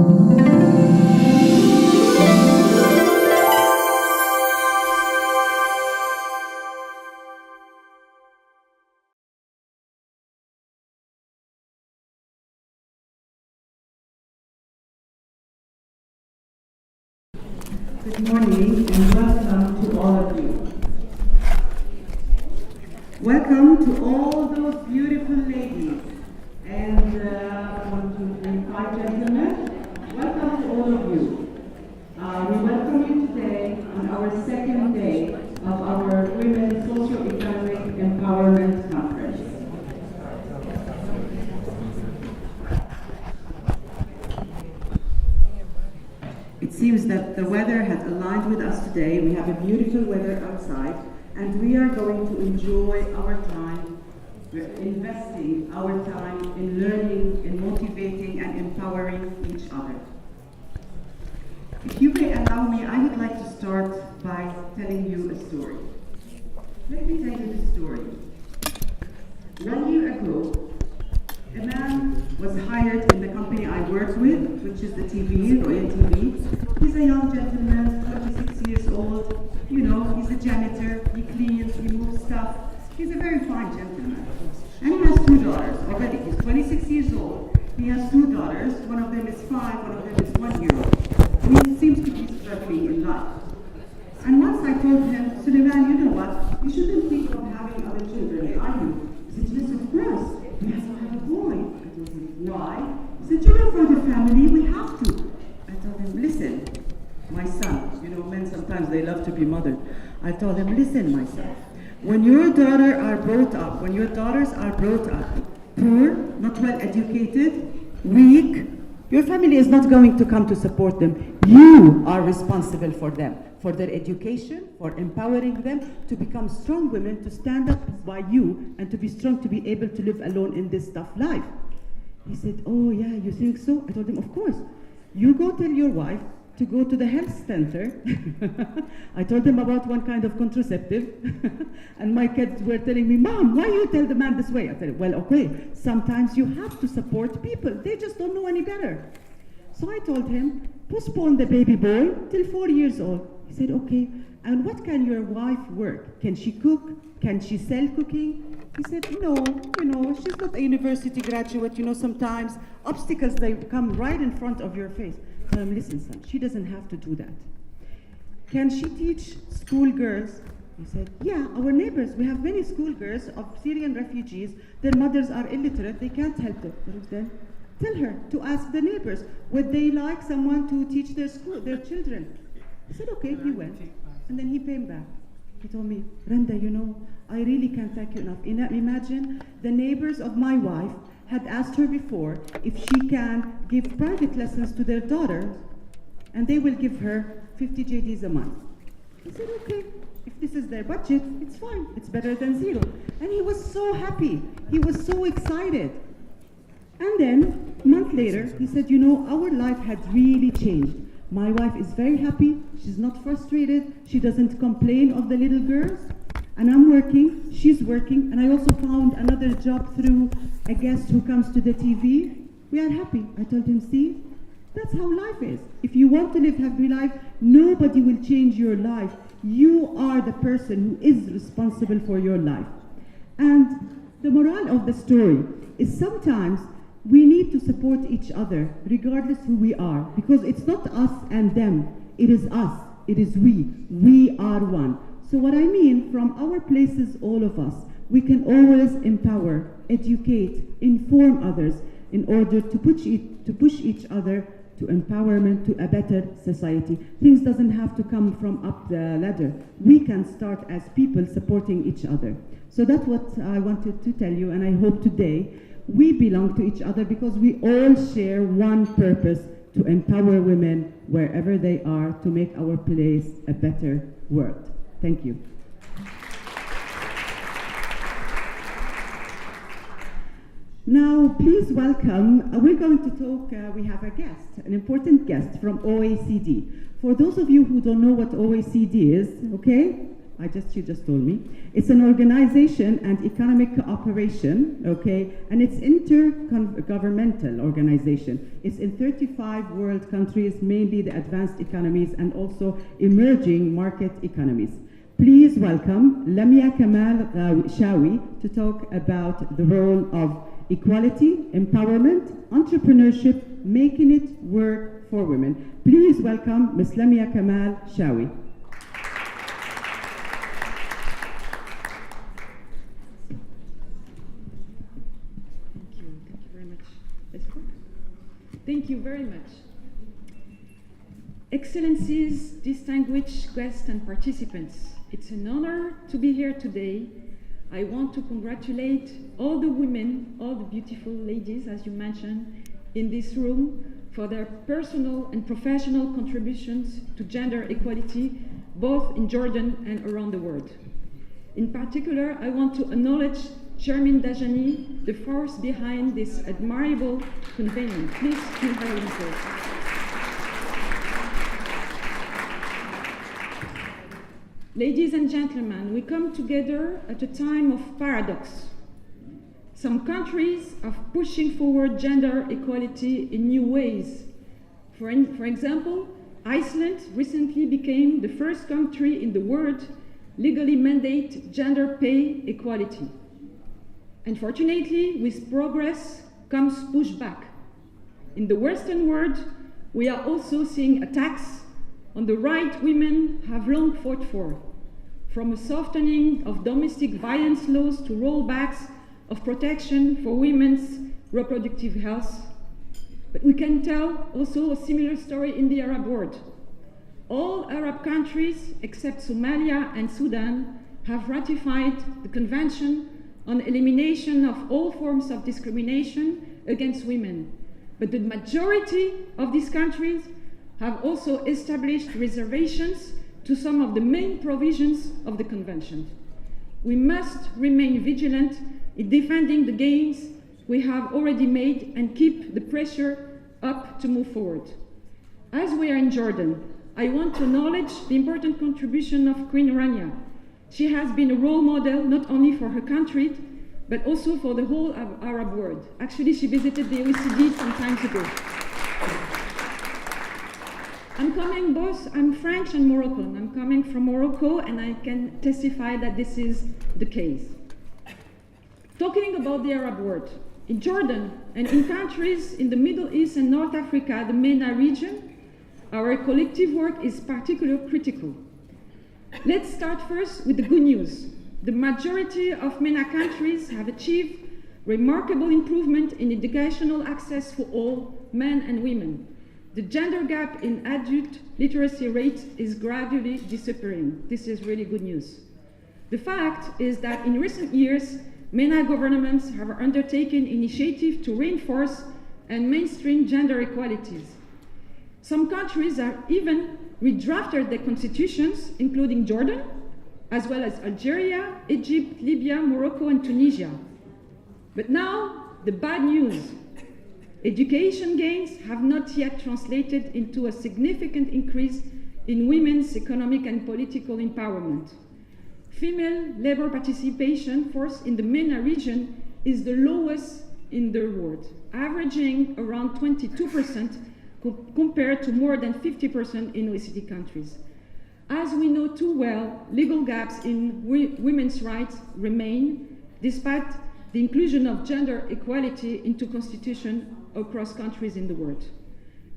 Good morning and welcome to all of you. Welcome to all those beautiful ladies and 1, 2, 3, 5 gentlemen. Welcome to all of you. We welcome you today on our second day of our Women's Socio-Economic Empowerment Conference. It seems that the weather has aligned with us today. We have a beautiful weather outside, and we are going to enjoy our time. We're investing our time in learning, in motivating, and empowering each other. If you may allow me, I would like to start by telling you a story. Let me tell you the story. 1 year ago, a man was hired in the company I work with, which is the TV, Royal TV. He's a young gentleman, 26 years old. You know, he's a janitor, he cleans, he moves stuff. He's a very fine gentleman. And he has 2 daughters already. He's 26 years old. He has 2 daughters. One of them is 5, one of them is 1 year old. And he seems to be struggling in life. And once I told him, Suleiman, you know what? You shouldn't think of having other children, are you? He said, yes, of course. We have to have a boy. I told him, why? He said, you know, for the family, we have to. I told him, listen, my son. You know, men sometimes they love to be mothered. I told him, listen, my son. When your daughters are brought up poor, not well educated, weak, your family is not going to come to support them. You are responsible for them, for their education, for empowering them to become strong women, to stand up by you, and to be strong, to be able to live alone in this tough life. He said, oh yeah, you think so? I told him, of course. You go tell your wife to go to the health center. I told him about one kind of contraceptive. And my kids were telling me, Mom, why you tell the man this way? I said, well, okay, sometimes you have to support people. They just don't know any better. So I told him, postpone the baby boy till 4 years old. He said, okay, and what can your wife work? Can she cook? Can she sell cooking? He said, no, you know, she's not a university graduate. You know, sometimes obstacles, they come right in front of your face. Listen, son, she doesn't have to do that. Can she teach schoolgirls? He said, yeah, our neighbors, we have many schoolgirls of Syrian refugees. Their mothers are illiterate, they can't help them. Then tell her to ask the neighbors, would they like someone to teach their children? He said, okay, he went. And then he came back. He told me, Randa, you know, I really can't thank you enough. Imagine the neighbors of my wife had asked her before if she can give private lessons to their daughter, and they will give her 50 JDs a month. He said, okay, if this is their budget, it's fine. It's better than zero. And he was so happy. He was so excited. And then, a month later, he said, you know, our life had really changed. My wife is very happy. She's not frustrated. She doesn't complain of the little girls. And I'm working, she's working, and I also found another job through a guest who comes to the TV. We are happy. I told him, see, that's how life is. If you want to live a happy life, nobody will change your life. You are the person who is responsible for your life. And the moral of the story is sometimes we need to support each other, regardless who we are, because it's not us and them. It is us. It is we. We are one. So what I mean, from our places, all of us, we can always empower, educate, inform others in order to push each other to empowerment, to a better society. Things doesn't have to come from up the ladder. We can start as people supporting each other. So that's what I wanted to tell you, and I hope today we belong to each other because we all share one purpose: to empower women wherever they are, to make our place a better world. Thank you. Now, please welcome, we're going to talk, we have a guest, an important guest from OECD. For those of you who don't know what OECD is, okay? She just told me. It's an organization and economic cooperation, okay? And it's intergovernmental organization. It's in 35 world countries, mainly the advanced economies and also emerging market economies. Please welcome Lamia Kamal-Chaoui to talk about the role of equality, empowerment, entrepreneurship, making it work for women. Please welcome Ms. Lamia Kamal-Chaoui. Thank you very much. Excellencies, distinguished guests and participants, it's an honor to be here today. I want to congratulate all the women, all the beautiful ladies, as you mentioned, in this room for their personal and professional contributions to gender equality, both in Jordan and around the world. In particular, I want to acknowledge Rana Dajani, the force behind this admirable convening. Please give her a applause. Ladies and gentlemen, we come together at a time of paradox. Some countries are pushing forward gender equality in new ways. For example, Iceland recently became the first country in the world legally mandate gender pay equality. Unfortunately, with progress comes pushback. In the Western world, we are also seeing attacks on the right women have long fought for, from a softening of domestic violence laws to rollbacks of protection for women's reproductive health. But we can tell also a similar story in the Arab world. All Arab countries, except Somalia and Sudan, have ratified the Convention on Elimination of All Forms of Discrimination against Women. But the majority of these countries have also established reservations to some of the main provisions of the Convention. We must remain vigilant in defending the gains we have already made and keep the pressure up to move forward. As we are in Jordan, I want to acknowledge the important contribution of Queen Rania. She has been a role model not only for her country, but also for the whole Arab world. Actually, she visited the OECD some time ago. I'm French and Moroccan. I'm coming from Morocco, and I can testify that this is the case. Talking about the Arab world, in Jordan and in countries in the Middle East and North Africa, the MENA region, our collective work is particularly critical. Let's start first with the good news. The majority of MENA countries have achieved remarkable improvement in educational access for all men and women. The gender gap in adult literacy rate is gradually disappearing. This is really good news. The fact is that in recent years, MENA governments have undertaken initiatives to reinforce and mainstream gender equalities. Some countries have even redrafted their constitutions, including Jordan, as well as Algeria, Egypt, Libya, Morocco, and Tunisia. But now, the bad news. Education gains have not yet translated into a significant increase in women's economic and political empowerment. Female labor participation force in the MENA region is the lowest in the world, averaging around 22% compared to more than 50% in OECD countries. As we know too well, legal gaps in women's rights remain, despite the inclusion of gender equality into constitution across countries in the world.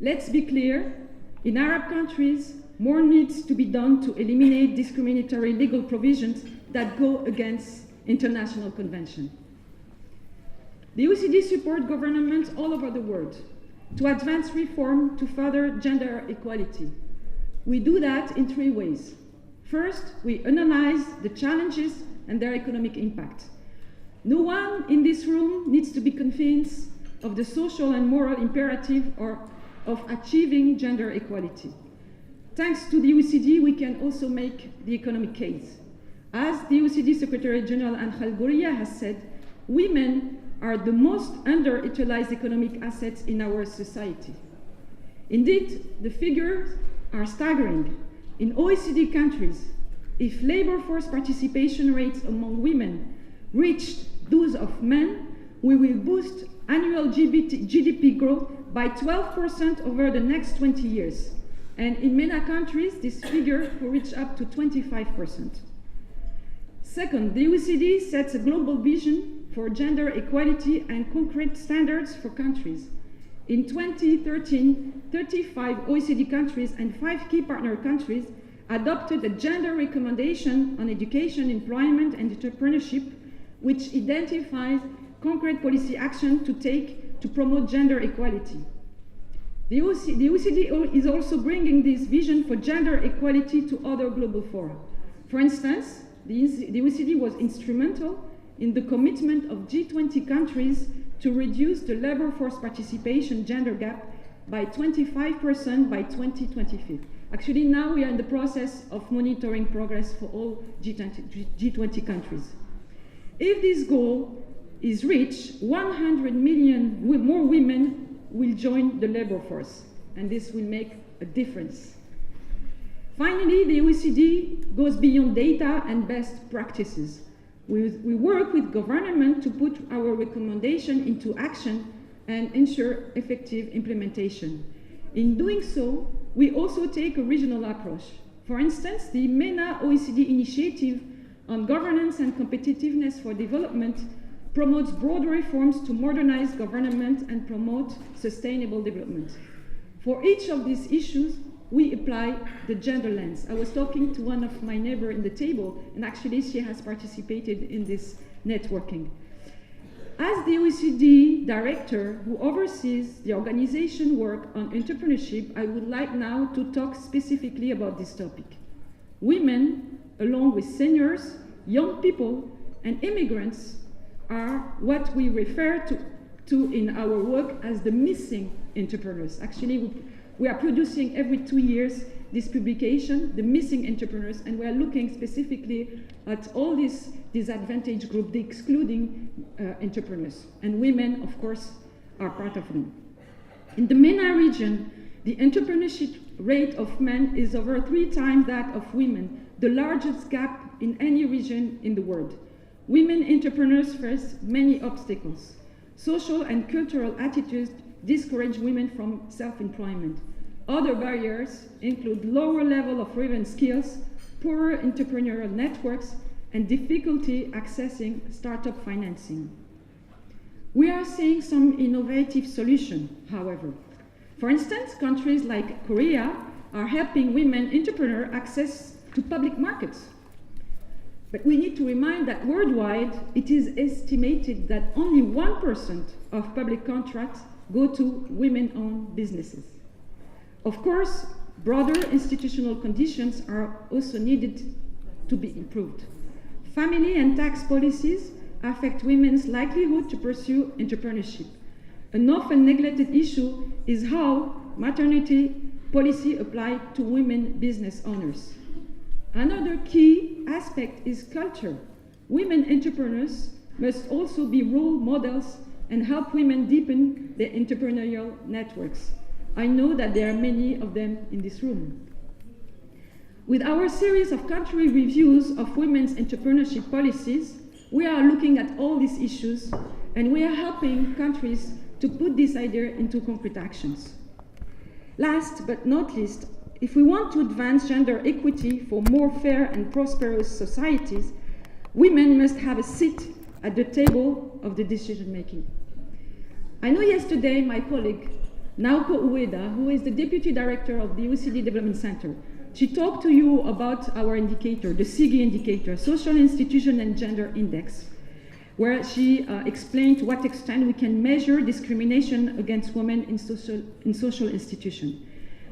Let's be clear, in Arab countries, more needs to be done to eliminate discriminatory legal provisions that go against international convention. The OECD supports governments all over the world to advance reform to further gender equality. We do that in three ways. First, we analyze the challenges and their economic impact. No one in this room needs to be convinced of the social and moral imperative of achieving gender equality. Thanks to the OECD, we can also make the economic case. As the OECD Secretary General Angel Gurria has said, women are the most underutilized economic assets in our society. Indeed, the figures are staggering. In OECD countries, If labor force participation rates among women reached those of men, we will boost annual GDP growth by 12% over the next 20 years. And in many countries, this figure will reach up to 25%. Second, the OECD sets a global vision for gender equality and concrete standards for countries. In 2013, 35 OECD countries and 5 key partner countries adopted a gender recommendation on education, employment, and entrepreneurship, which identifies concrete policy action to take to promote gender equality. The OECD is also bringing this vision for gender equality to other global fora. For instance, the OECD was instrumental in the commitment of G20 countries to reduce the labor force participation gender gap by 25% by 2025. Actually, now we are in the process of monitoring progress for all G20 countries. If this goal is reached, 100 million more women will join the labor force, and this will make a difference. Finally, the OECD goes beyond data and best practices. We work with government to put our recommendation into action and ensure effective implementation. In doing so, we also take a regional approach. For instance, the MENA OECD initiative on governance and competitiveness for development promotes broad reforms to modernize government and promote sustainable development. For each of these issues, we apply the gender lens. I was talking to one of my neighbors in the table, and actually she has participated in this networking. As the OECD director who oversees the organization work on entrepreneurship, I would like now to talk specifically about this topic. Women, along with seniors, young people, and immigrants, are what we refer to in our work as the missing entrepreneurs. Actually, we are producing every 2 years this publication, The Missing Entrepreneurs, and we are looking specifically at all these disadvantaged groups, the excluding entrepreneurs. And women, of course, are part of them. In the MENA region, the entrepreneurship rate of men is over 3 times that of women, the largest gap in any region in the world. Women entrepreneurs face many obstacles. Social and cultural attitudes discourage women from self-employment. Other barriers include lower level of relevant skills, poorer entrepreneurial networks, and difficulty accessing startup financing. We are seeing some innovative solutions, however. For instance, countries like Korea are helping women entrepreneurs access to public markets. But we need to remind that worldwide, it is estimated that only 1% of public contracts go to women-owned businesses. Of course, broader institutional conditions are also needed to be improved. Family and tax policies affect women's likelihood to pursue entrepreneurship. An often neglected issue is how maternity policy apply to women business owners. Another key aspect is culture. Women entrepreneurs must also be role models and help women deepen their entrepreneurial networks. I know that there are many of them in this room. With our series of country reviews of women's entrepreneurship policies, we are looking at all these issues, and we are helping countries to put this idea into concrete actions. Last but not least, if we want to advance gender equity for more fair and prosperous societies, women must have a seat at the table of the decision making. I know yesterday my colleague, Naoko Ueda, who is the Deputy Director of the OECD Development Center, she talked to you about our indicator, the SIGI indicator, Social Institution and Gender Index, where she explained to what extent we can measure discrimination against women in social institutions.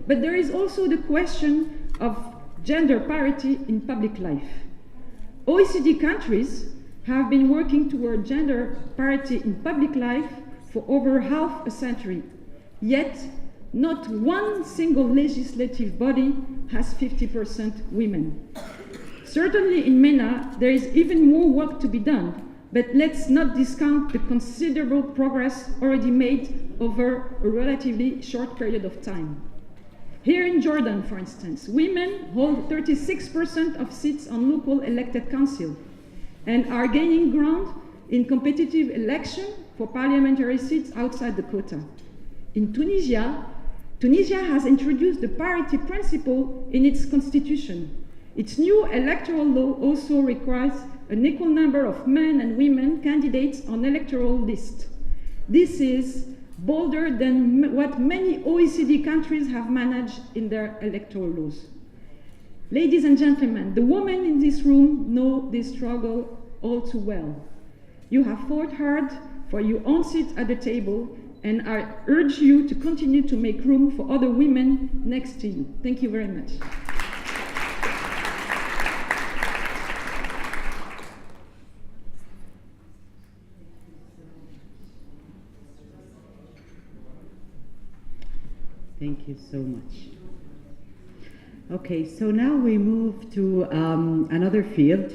But there is also the question of gender parity in public life. OECD countries have been working toward gender parity in public life for over half a century, yet not one single legislative body has 50% women. Certainly in MENA, there is even more work to be done, but let's not discount the considerable progress already made over a relatively short period of time. Here in Jordan, for instance, women hold 36% of seats on local elected council and are gaining ground in competitive election for parliamentary seats outside the quota. In Tunisia, Tunisia has introduced the parity principle in its constitution. Its new electoral law also requires an equal number of men and women candidates on electoral lists. This is bolder than what many OECD countries have managed in their electoral laws. Ladies and gentlemen, the women in this room know this struggle all too well. You have fought hard for your own seat at the table, and I urge you to continue to make room for other women next to you. Thank you very much. Thank you so much. Okay, so now we move to another field.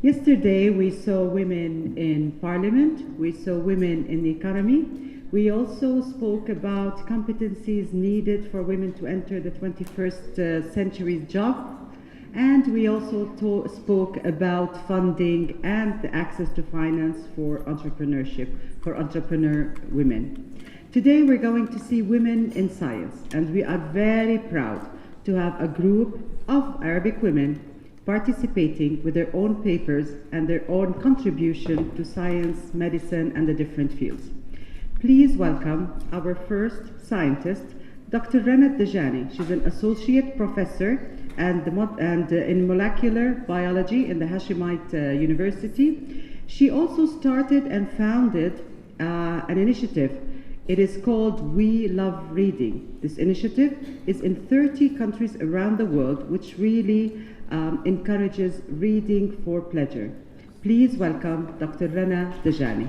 Yesterday we saw women in parliament, we saw women in the economy. We also spoke about competencies needed for women to enter the 21st century's job. And we also spoke about funding and the access to finance for entrepreneurship, for entrepreneur women. Today we're going to see women in science, and we are very proud to have a group of Arabic women participating with their own papers and their own contribution to science, medicine, and the different fields. Please welcome our first scientist, Dr. Rana Dajani. She's an associate professor and in molecular biology in the Hashemite University. She also started and founded an initiative. It is called We Love Reading. This initiative is in 30 countries around the world, which really encourages reading for pleasure. Please welcome Dr. Rana Dajani.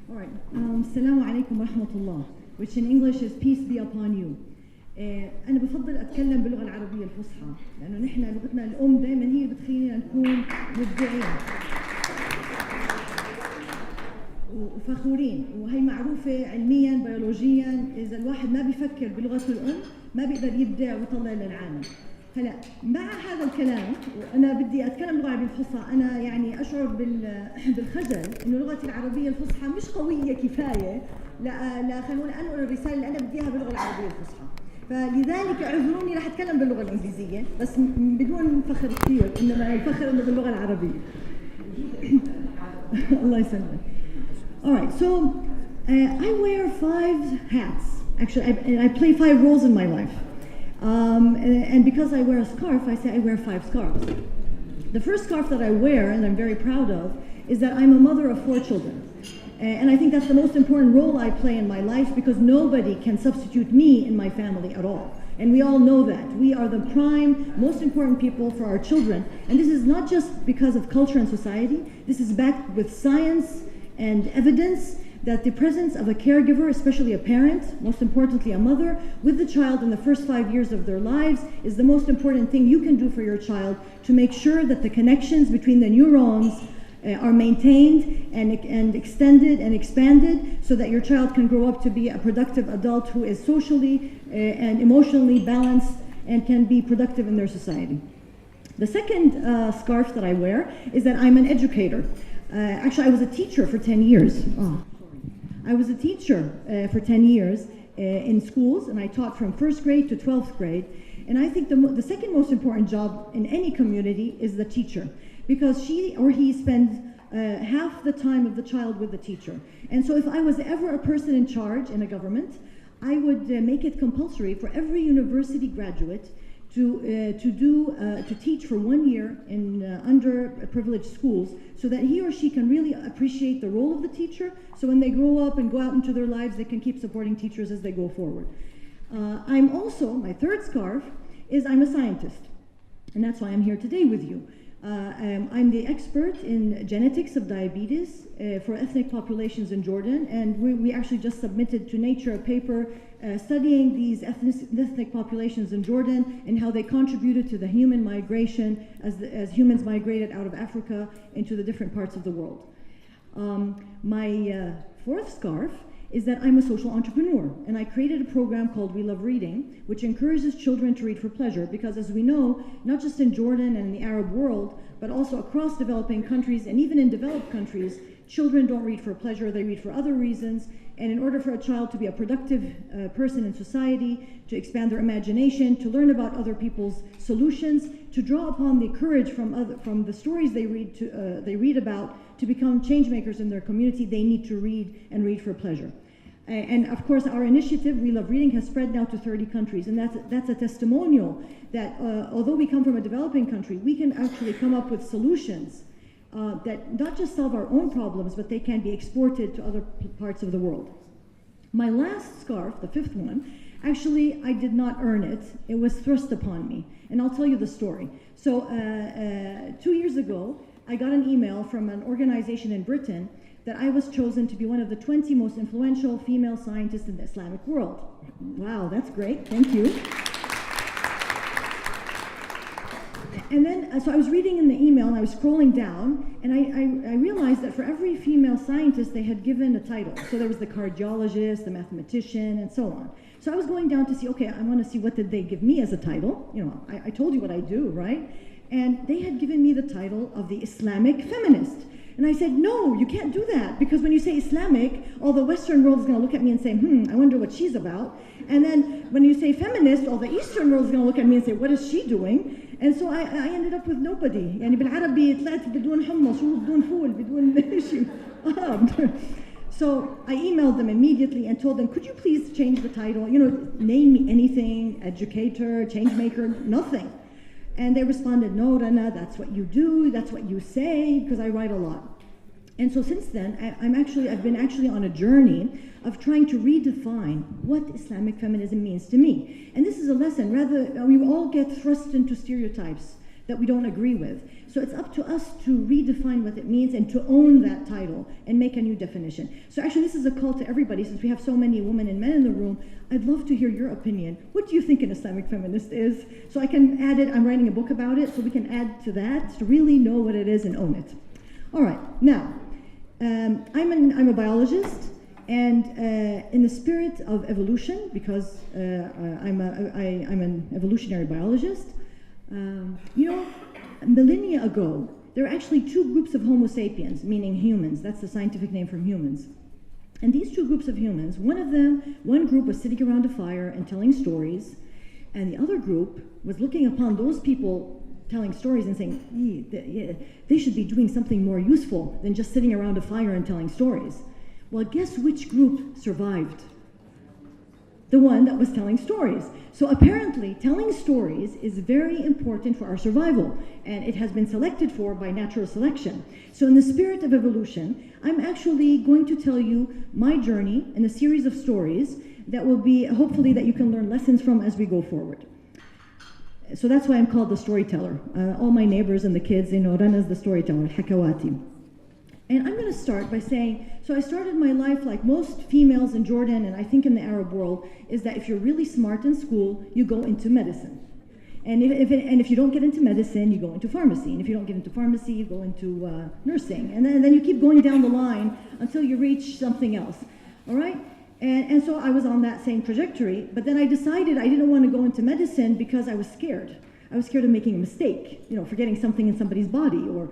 All right. Assalamu alaikum wa rahmatullah, which in English is peace be upon you. أنا بفضل أتكلم باللغة العربية الفصحى لأنه نحن لغتنا الأم دائما هي بتخلينا نكون مبدعين وفخورين، وهي معروفة علميا بيولوجيا. إذا الواحد ما بيفكر بلغته الأم ما بيقدر يبدع ويطلع للعالم. هلا مع هذا الكلام وأنا بدي أتكلم باللغة العربية الفصحى، أنا يعني أشعر بالخجل إنه لغتي العربية الفصحى مش قوية كفاية لا خلونا أنقل الرسالة اللي أنا بدي إياها باللغة العربية الفصحى. فلذلك اعذروني رح أتكلم باللغة الإنجليزية بس بدون فخر كثير، إنما الفخر إنه باللغة العربية. الله يسلمك. All right, so I wear 5 hats. Actually, I play 5 roles in my life. And because I wear a scarf, I say I wear 5 scarves. The first scarf that I wear, and I'm very proud of, is that I'm a mother of 4 children. And I think that's the most important role I play in my life because nobody can substitute me in my family at all. And we all know that. We are the prime, most important people for our children. And this is not just because of culture and society. This is backed with science and evidence that the presence of a caregiver, especially a parent, most importantly a mother, with the child in the first 5 years of their lives is the most important thing you can do for your child to make sure that the connections between the neurons are maintained and extended and expanded so that your child can grow up to be a productive adult who is socially and emotionally balanced and can be productive in their society. The second scarf that I wear is that I'm an educator. Actually, I was a teacher for 10 years. I was a teacher for 10 years in schools, and I taught from 1st grade to 12th grade. And I think the second most important job in any community is the teacher, because she or he spends half the time of the child with the teacher. And so if I was ever a person in charge in a government, I would make it compulsory for every university graduate to teach for 1 year in underprivileged schools so that he or she can really appreciate the role of the teacher, so when they grow up and go out into their lives they can keep supporting teachers as they go forward. I'm also, my third scarf is I'm a scientist, and that's why I'm here today with you. I'm the expert in genetics of diabetes for ethnic populations in Jordan, and we actually just submitted to Nature a paper studying these ethnic populations in Jordan and how they contributed to the human migration as humans migrated out of Africa into the different parts of the world. My fourth scarf is that I'm a social entrepreneur, and I created a program called We Love Reading, which encourages children to read for pleasure, because as we know, not just in Jordan and in the Arab world, but also across developing countries and even in developed countries, children don't read for pleasure, they read for other reasons. And in order for a child to be a productive person in society, to expand their imagination, to learn about other people's solutions, to draw upon the courage from the stories they read about to become change makers in their community, they need to read and read for pleasure. And of course, our initiative, We Love Reading, has spread now to 30 countries, and that's a testimonial that although we come from a developing country, we can actually come up with solutions that not just solve our own problems, but they can be exported to other parts of the world. My last scarf, the fifth one, actually I did not earn it. It was thrust upon me, and I'll tell you the story. So 2 years ago, I got an email from an organization in Britain that I was chosen to be one of the 20 most influential female scientists in the Islamic world. Wow, that's great, thank you. And then, so I was reading in the email and I was scrolling down, and I realized that for every female scientist they had given a title. So there was the cardiologist, the mathematician, and so on. So I was going down to see, okay, I want to see what did they give me as a title. You know, I told you what I do, right? And they had given me the title of the Islamic feminist. And I said, no, you can't do that, because when you say Islamic, all the Western world is going to look at me and say, I wonder what she's about. And then when you say feminist, all the Eastern world is going to look at me and say, what is she doing? And so I ended up with nobody. يعني بالعربي طلعت بدون حمص وبدون فول بدون شيء. So I emailed them immediately and told them, could you please change the title? You know, name me anything, educator, change maker, nothing. And they responded, no, Rana, that's what you do, that's what you say, because I write a lot. And so since then, I've been actually on a journey of trying to redefine what Islamic feminism means to me. And this is a lesson. Rather, we all get thrust into stereotypes that we don't agree with. So it's up to us to redefine what it means and to own that title and make a new definition. So actually, this is a call to everybody. Since we have so many women and men in the room, I'd love to hear your opinion. What do you think an Islamic feminist is? So I can add it. I'm writing a book about it, so we can add to that to really know what it is and own it. All right, now, I'm a biologist, and in the spirit of evolution, because I'm an evolutionary biologist, you know, millennia ago, there were actually two groups of Homo sapiens, meaning humans. That's the scientific name for humans. And these two groups of humans, one group was sitting around a fire and telling stories, and the other group was looking upon those people telling stories and saying, they should be doing something more useful than just sitting around a fire and telling stories. Well, guess which group survived? The one that was telling stories. So apparently, telling stories is very important for our survival, and it has been selected for by natural selection. So in the spirit of evolution, I'm actually going to tell you my journey in a series of stories that will be, hopefully, that you can learn lessons from as we go forward. So that's why I'm called the storyteller. All my neighbors and the kids, they know Rana is the storyteller, Hakawati. And I'm going to start by saying, so I started my life like most females in Jordan, and I think in the Arab world, is that if you're really smart in school, you go into medicine. And if you don't get into medicine, you go into pharmacy. And if you don't get into pharmacy, you go into nursing. And then you keep going down the line until you reach something else. All right? And so I was on that same trajectory, but then I decided I didn't want to go into medicine because I was scared. I was scared of making a mistake, you know, forgetting something in somebody's body or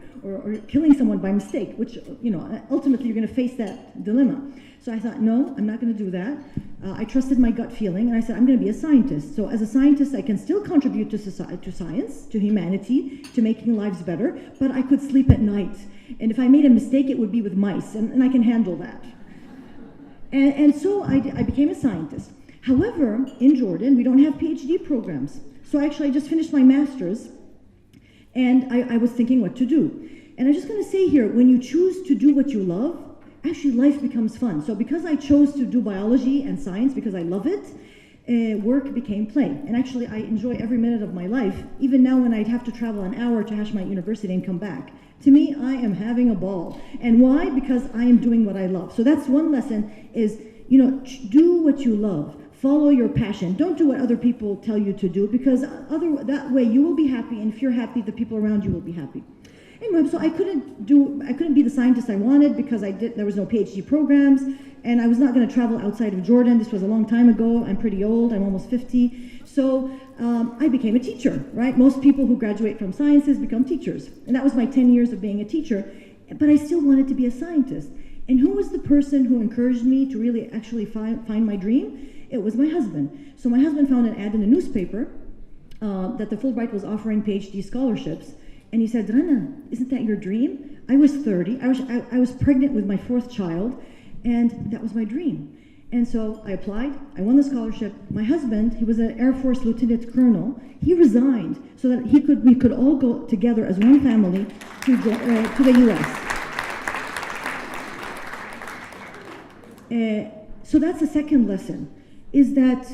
killing someone by mistake, which, you know, ultimately you're going to face that dilemma. So I thought, no, I'm not going to do that. I trusted my gut feeling, and I said, I'm going to be a scientist. So as a scientist, I can still contribute to society, to science, to humanity, to making lives better, but I could sleep at night. And if I made a mistake, it would be with mice, and I can handle that. And so I became a scientist. However, in Jordan, we don't have PhD programs. So actually, I just finished my master's, and I was thinking what to do. And I'm just going to say here, when you choose to do what you love, actually life becomes fun. So because I chose to do biology and science because I love it, work became play. And actually, I enjoy every minute of my life, even now when I'd have to travel an hour to Hashemite University and come back. To me, I am having a ball. And why? Because I am doing what I love. So that's one lesson is, you know, do what you love. Follow your passion. Don't do what other people tell you to do, because that way you will be happy, and if you're happy, the people around you will be happy. Anyway, so I couldn't be the scientist I wanted because there was no PhD programs, and I was not going to travel outside of Jordan. This was a long time ago. I'm pretty old. I'm almost 50. So I became a teacher, right? Most people who graduate from sciences become teachers. And that was my 10 years of being a teacher. But I still wanted to be a scientist. And who was the person who encouraged me to really actually find my dream? It was my husband. So my husband found an ad in the newspaper that the Fulbright was offering PhD scholarships. And he said, Rana, isn't that your dream? I was 30. I was pregnant with my 4th child. And that was my dream. And so I applied, I won the scholarship. My husband, he was an Air Force Lieutenant Colonel, he resigned so that we could all go together as one family to the US. So that's the second lesson, is that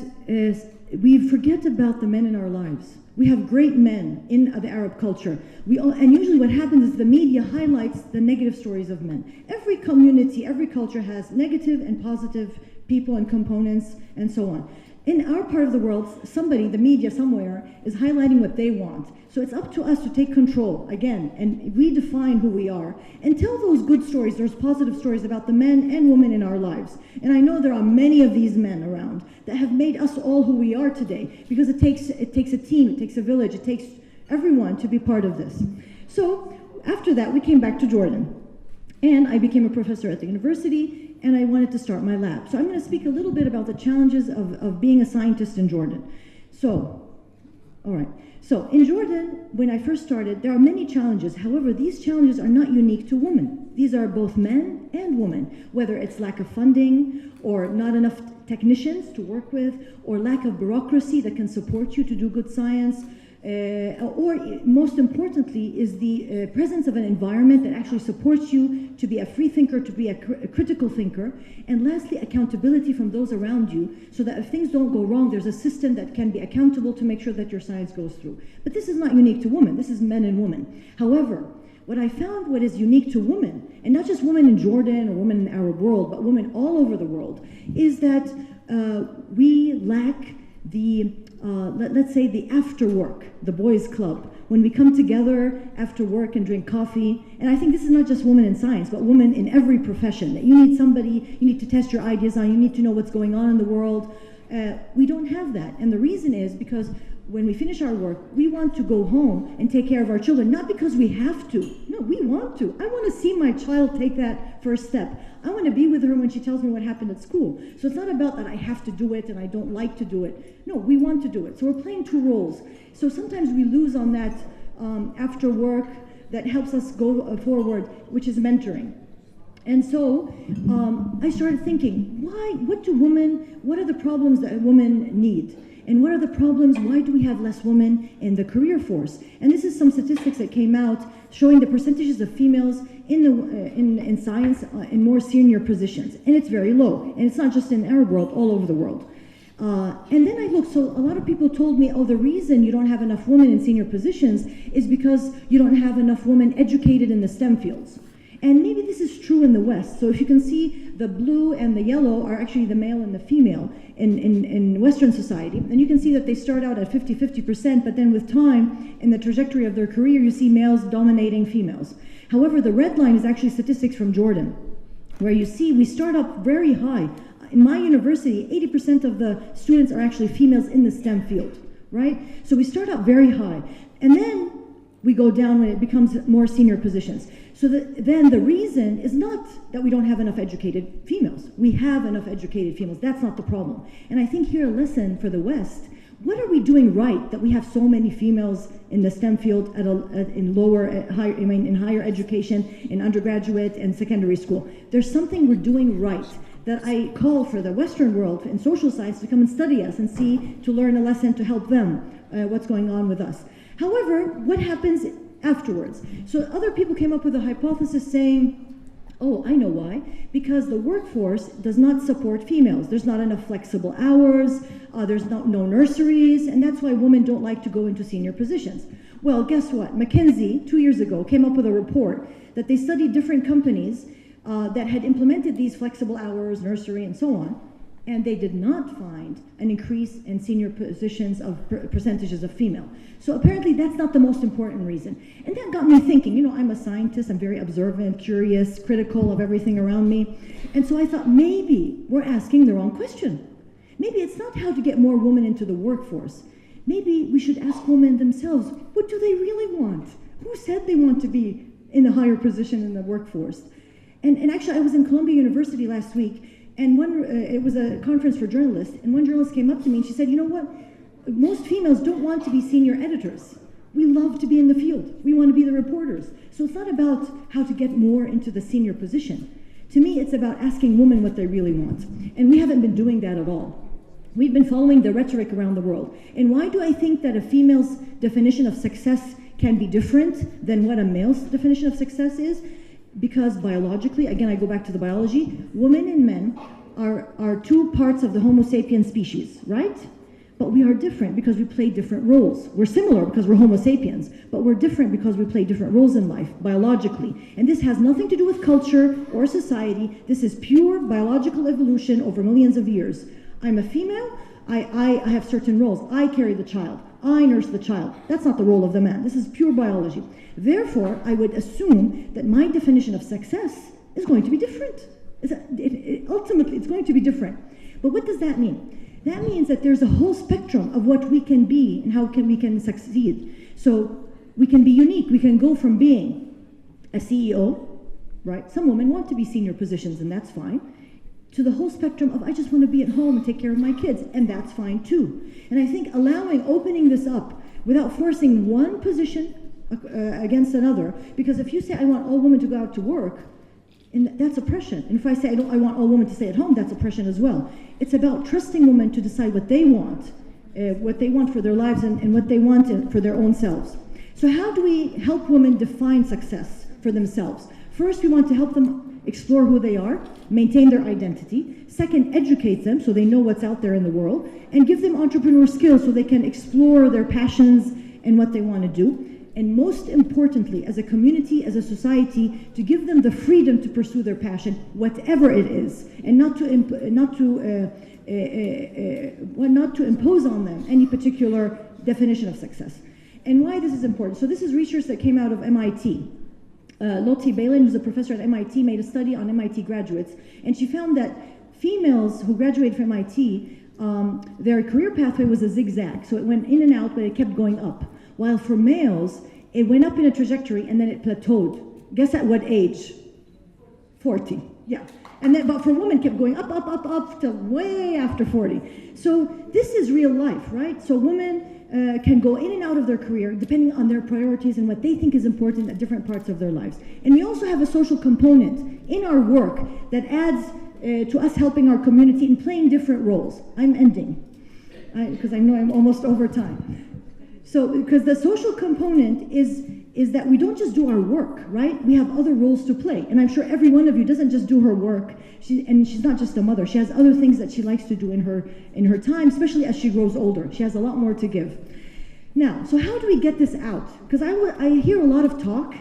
we forget about the men in our lives. We have great men in the Arab culture. And usually what happens is the media highlights the negative stories of men. Every community, every culture has negative and positive people and components and so on. In our part of the world, the media somewhere, is highlighting what they want. So it's up to us to take control, again, and redefine who we are, and tell those good stories, those positive stories about the men and women in our lives. And I know there are many of these men around that have made us all who we are today, because it takes a team, it takes a village, it takes everyone to be part of this. So after that, we came back to Jordan. And I became a professor at the university, and I wanted to start my lab. So I'm going to speak a little bit about the challenges of being a scientist in Jordan. So, all right. So in Jordan, when I first started, there are many challenges. However, these challenges are not unique to women. These are both men and women, whether it's lack of funding, or not enough technicians to work with, or lack of bureaucracy that can support you to do good science, or most importantly is the presence of an environment that actually supports you to be a free thinker, to be a critical thinker, and lastly, accountability from those around you, so that if things don't go wrong, there's a system that can be accountable to make sure that your science goes through. But this is not unique to women, this is men and women. However, what I found what is unique to women, and not just women in Jordan or women in the Arab world, but women all over the world, is that we lack the let's say the after work, the boys club, when we come together after work and drink coffee. And I think this is not just women in science, but women in every profession, that you need somebody you need to test your ideas on, you need to know what's going on in the world. We don't have that, and the reason is because when we finish our work, we want to go home and take care of our children, not because we have to. No, we want to. I want to see my child take that first step. I want to be with her when she tells me what happened at school. So it's not about that I have to do it and I don't like to do it. No, we want to do it. So we're playing two roles. So sometimes we lose on that after work that helps us go forward, which is mentoring. And so I started thinking, what are the problems that women need? And what are the problems? Why do we have less women in the career force? And this is some statistics that came out showing the percentages of females in science in more senior positions. And it's very low. And it's not just in the Arab world, all over the world. And then I looked, so a lot of people told me, oh, the reason you don't have enough women in senior positions is because you don't have enough women educated in the STEM fields. And maybe this is true in the West. So if you can see, the blue and the yellow are actually the male and the female in Western society. And you can see that they start out at 50%, but then with time, in the trajectory of their career, you see males dominating females. However, the red line is actually statistics from Jordan, where you see we start up very high. In my university, 80% of the students are actually females in the STEM field, right? So we start out very high. And then we go down when it becomes more senior positions. So then the reason is not that we don't have enough educated females. We have enough educated females. That's not the problem. And I think here a lesson for the West, what are we doing right that we have so many females in the STEM field in higher education, in undergraduate and secondary school? There's something we're doing right that I call for the Western world in social science to come and study us and see, to learn a lesson to help them, what's going on with us. However, what happens afterwards? So other people came up with a hypothesis saying, oh, I know why. Because the workforce does not support females. There's not enough flexible hours, there's no nurseries, and that's why women don't like to go into senior positions. Well, guess what? McKinsey, 2 years ago, came up with a report that they studied different companies that had implemented these flexible hours, nursery, and so on. and they did not find an increase in senior positions of percentages of female. So apparently that's not the most important reason. And that got me thinking, I'm a scientist, I'm very observant, curious, critical of everything around me. And so I thought maybe we're asking the wrong question. Maybe it's not how to get more women into the workforce. Maybe we should ask women themselves, what do they really want? Who said they want to be in a higher position in the workforce? And actually I was in Columbia University last week, and it was a conference for journalists, and one journalist came up to me and she said, you know what? Most females don't want to be senior editors. We love to be in the field. We want to be the reporters. So it's not about how to get more into the senior position. To me, it's about asking women what they really want. And we haven't been doing that at all. We've been following the rhetoric around the world. And why do I think that a female's definition of success can be different than what a male's definition of success is? Because biologically, again, I go back to the biology, women and men are two parts of the Homo sapiens species, right? But we are different because we play different roles. We're similar because we're Homo sapiens, but we're different because we play different roles in life, biologically. And this has nothing to do with culture or society. This is pure biological evolution over millions of years. I'm a female, I have certain roles. I carry the child, I nurse the child. That's not the role of the man. This is pure biology. Therefore, I would assume that my definition of success is going to be different. Ultimately, it's going to be different. But what does that mean? That means that there's a whole spectrum of what we can be and how we can succeed. So we can be unique. We can go from being a CEO, right? Some women want to be senior positions, and that's fine, to the whole spectrum of I just want to be at home and take care of my kids, and that's fine too. And I think opening this up without forcing one position against another, because if you say I want all women to go out to work, and that's oppression. And if I say I want all women to stay at home, that's oppression as well. It's about trusting women to decide what they want for their lives and what they want for their own selves. So how do we help women define success for themselves? First, we want to help them explore who they are, maintain their identity. Second, educate them so they know what's out there in the world, and give them entrepreneur skills so they can explore their passions and what they want to do. And most importantly, as a community, as a society, to give them the freedom to pursue their passion, whatever it is, and not to impose on them any particular definition of success. And why this is important. So this is research that came out of MIT. Lottie Balin, who's a professor at MIT, made a study on MIT graduates, and she found that females who graduated from MIT, their career pathway was a zigzag. So it went in and out, but it kept going up. While for males, it went up in a trajectory and then it plateaued. Guess at what age? 40, yeah. And then, but for women, kept going up till way after 40. So this is real life, right? So women can go in and out of their career depending on their priorities and what they think is important at different parts of their lives. And we also have a social component in our work that adds to us helping our community in playing different roles. I'm ending, because I know I'm almost over time. So, because the social component is that we don't just do our work, right? We have other roles to play. And I'm sure every one of you doesn't just do her work. And she's not just a mother. She has other things that she likes to do in her time, especially as she grows older. She has a lot more to give. Now, so how do we get this out? Because I hear a lot of talk,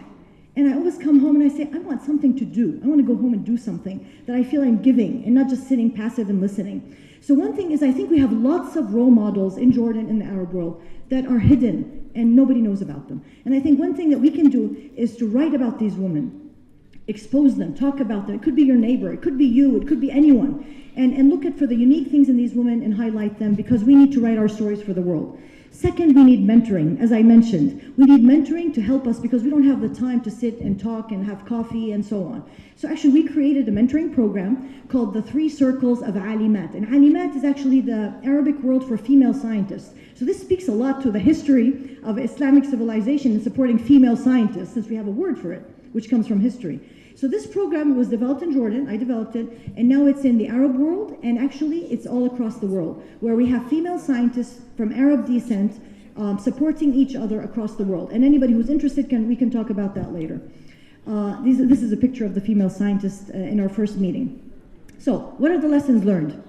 and I always come home and I say, I want something to do. I want to go home and do something that I feel I'm giving and not just sitting passive and listening. So one thing is I think we have lots of role models in Jordan and the Arab world that are hidden and nobody knows about them. And I think one thing that we can do is to write about these women, expose them, talk about them. It could be your neighbor, it could be you, it could be anyone. And look for the unique things in these women and highlight them, because we need to write our stories for the world. Second, we need mentoring, as I mentioned. We need mentoring to help us because we don't have the time to sit and talk and have coffee and so on. So actually we created a mentoring program called the 3 Circles of Alimat. And Alimat is actually the Arabic word for female scientists. So this speaks a lot to the history of Islamic civilization in supporting female scientists, since we have a word for it, which comes from history. So this program was developed in Jordan, I developed it, and now it's in the Arab world, and actually it's all across the world, where we have female scientists from Arab descent supporting each other across the world. And anybody who's interested, we can talk about that later. This is a picture of the female scientists in our first meeting. So what are the lessons learned,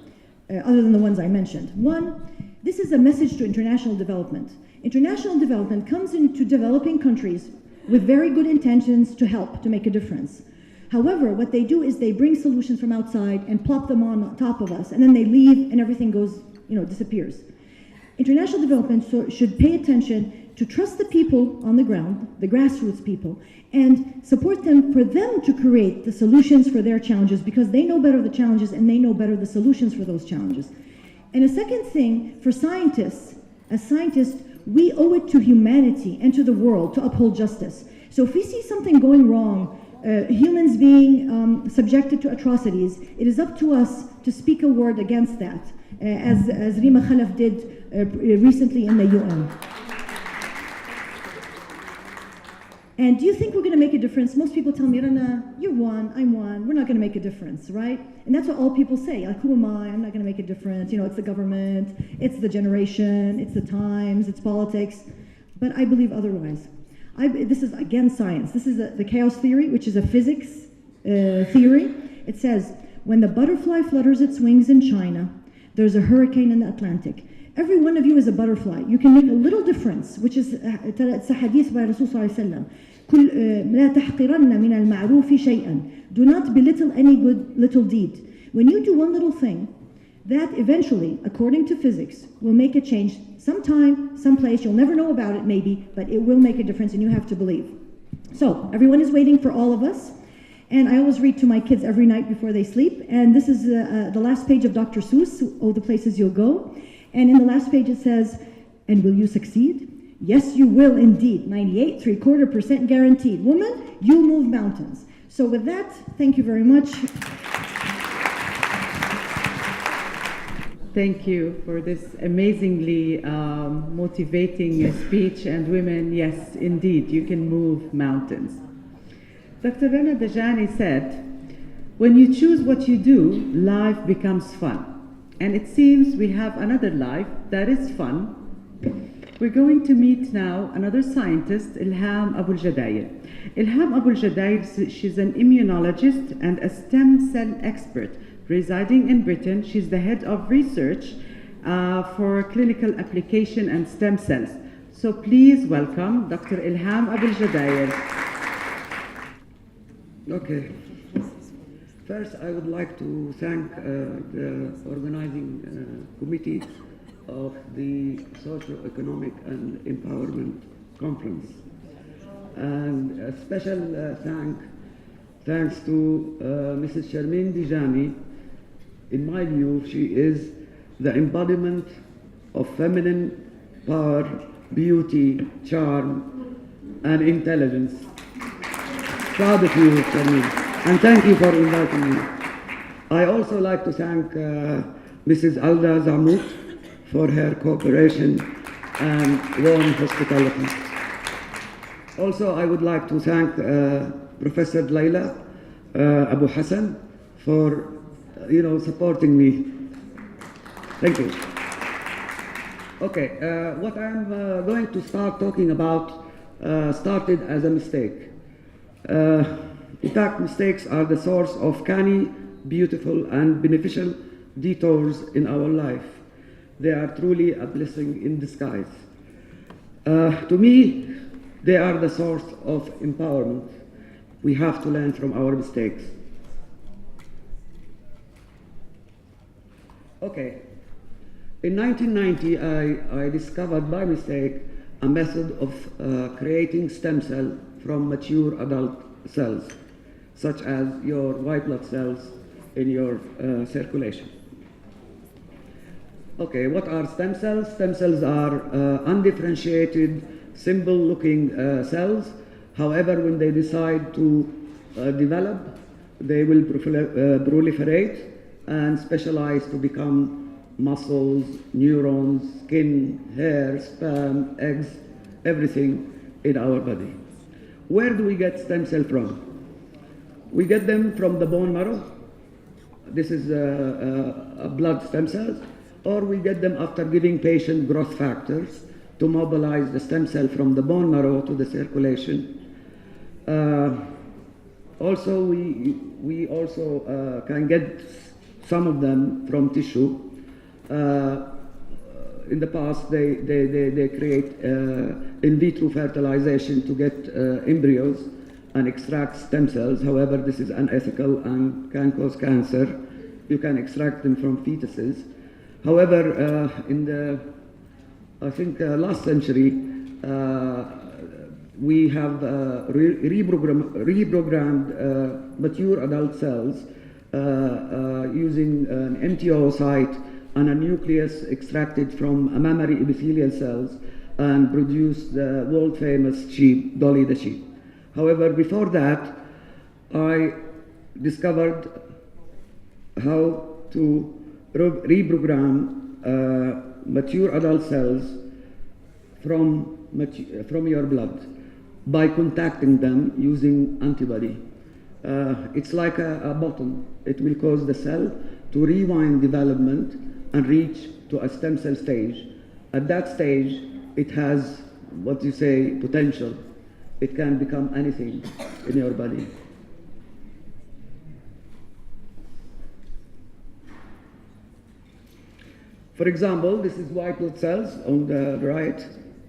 other than the ones I mentioned? One, this is a message to international development. International development comes into developing countries with very good intentions to help, to make a difference. However, what they do is they bring solutions from outside and plop them on top of us, and then they leave and everything goes, disappears. International development should pay attention to trust the people on the ground, the grassroots people, and support them for them to create the solutions for their challenges, because they know better the challenges and they know better the solutions for those challenges. And a second thing, for scientists, as scientists, we owe it to humanity and to the world to uphold justice. So if we see something going wrong, humans being subjected to atrocities, it is up to us to speak a word against that, as Rima Khalaf did recently in the UN. And do you think we're going to make a difference? Most people tell me, Rana, you're one, I'm one, we're not going to make a difference, right? And that's what all people say. Like, who am I? I'm not going to make a difference. It's the government, it's the generation, it's the times, it's politics. But I believe otherwise. This is, again, science. This is the chaos theory, which is a physics theory. It says, when the butterfly flutters its wings in China, there's a hurricane in the Atlantic. Every one of you is a butterfly. You can make a little difference, which is it's a hadith by Rasul sallallahu alaihi wasallam. لا تحقرن من المعروف شيئا. Do not belittle any good little deed. When you do one little thing, that eventually, according to physics, will make a change sometime, someplace. You'll never know about it maybe, but it will make a difference and you have to believe. So everyone is waiting for all of us. And I always read to my kids every night before they sleep. And this is the last page of Dr. Seuss, Oh, the Places You'll Go. And in the last page it says, and will you succeed? Yes, you will indeed. 98.75% guaranteed. Woman, you move mountains. So with that, thank you very much. Thank you for this amazingly motivating speech. And women, yes, indeed, you can move mountains. Dr. Rana Dajani said, when you choose what you do, life becomes fun. And it seems we have another life that is fun. We're going to meet now another scientist, Ilham Jadayel. Ilham Jadayel, she's an immunologist and a stem cell expert residing in Britain. She's the head of research for clinical application and stem cells. So please welcome Dr. Ilham Jadayel. Okay. First, I would like to thank the organizing committee of the Socio-Economic and Empowerment Conference. And a special thanks to Mrs. Sharmeen Dajani. In my view, she is the embodiment of feminine power, beauty, charm, and intelligence. Proud of you, Sharmeen. And thank you for inviting me. I also like to thank Mrs. Alda Zamout for her cooperation and warm hospitality. Also, I would like to thank Professor Laila Abu Hassan for supporting me. Thank you. Okay, what I'm going to start talking about started as a mistake. In fact, mistakes are the source of canny, beautiful, and beneficial detours in our life. They are truly a blessing in disguise. To me, they are the source of empowerment. We have to learn from our mistakes. Okay. In 1990, I discovered by mistake a method of creating stem cells from mature adult cells, such as your white blood cells in your circulation. Okay, what are stem cells? Stem cells are undifferentiated, simple-looking cells. However, when they decide to develop, they will proliferate and specialize to become muscles, neurons, skin, hair, sperm, eggs, everything in our body. Where do we get stem cells from? We get them from the bone marrow. This is a blood stem cells. Or we get them after giving patient growth factors to mobilize the stem cell from the bone marrow to the circulation. Also, we also can get some of them from tissue. In the past, they create in vitro fertilization to get embryos, and extract stem cells. However, this is unethical and can cause cancer. You can extract them from fetuses. However, in the, I think, last century, we have reprogrammed mature adult cells using an MTO site and a nucleus extracted from mammary epithelial cells and produced the world-famous sheep, Dolly the sheep. However, before that, I discovered how to reprogram mature adult cells from your blood by contacting them using antibody. It's like a button. It will cause the cell to rewind development and reach to a stem cell stage. At that stage, it has what you say potential. It can become anything in your body. For example, this is white blood cells on the right.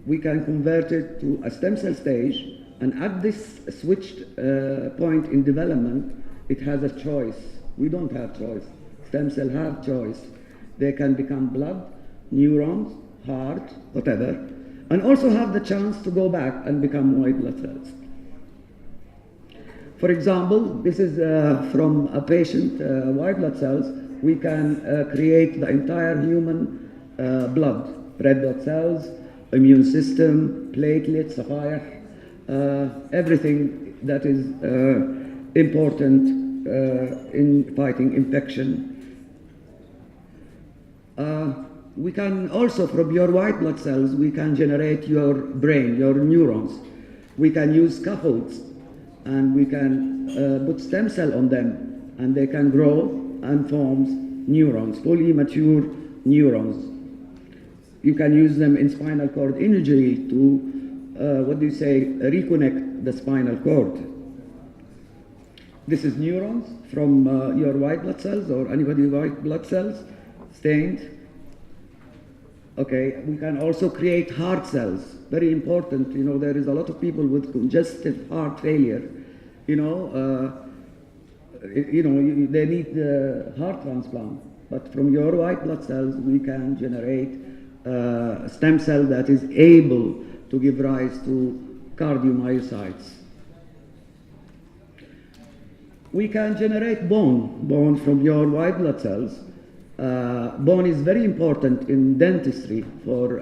We can convert it to a stem cell stage, and at this switched point in development, it has a choice. We don't have choice. Stem cells have choice. They can become blood, neurons, heart, whatever, and also have the chance to go back and become white blood cells. For example, this is from a patient, white blood cells. We can create the entire human blood, red blood cells, immune system, platelets, sapphire, everything that is important in fighting infection. We can also, from your white blood cells, we can generate your brain, your neurons. We can use scaffolds, and we can put stem cell on them, and they can grow and form neurons, fully mature neurons. You can use them in spinal cord injury to, reconnect the spinal cord. This is neurons from your white blood cells or anybody's white blood cells, stained. Okay, we can also create heart cells, very important. You know, there is a lot of people with congestive heart failure. They need the heart transplant. But from your white blood cells, we can generate a stem cell that is able to give rise to cardiomyocytes. We can generate bone from your white blood cells. Bone is very important in dentistry for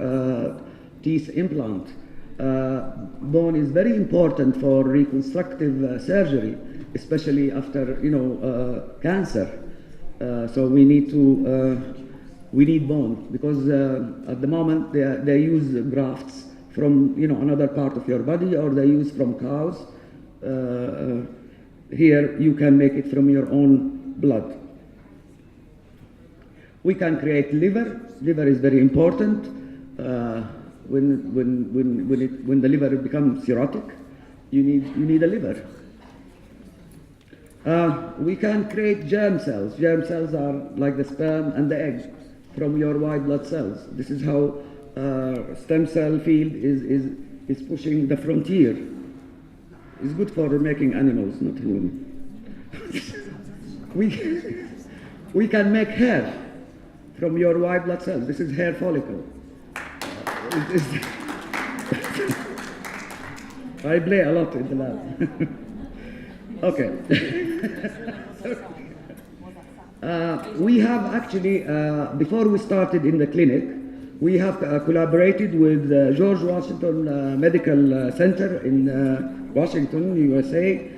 teeth implant. Bone is very important for reconstructive surgery, especially after cancer. So we need bone because at the moment they use grafts from another part of your body, or they use from cows. Here you can make it from your own blood. We can create liver. Liver is very important. When the liver becomes cirrhotic, you need a liver. We can create germ cells. Germ cells are like the sperm and the egg from your white blood cells. This is how stem cell field is pushing the frontier. It's good for making animals, not human. We can make hair from your white blood cells. This is hair follicle. I play a lot in the lab. Okay. We have actually, before we started in the clinic, we have collaborated with George Washington Medical Center in Washington, USA,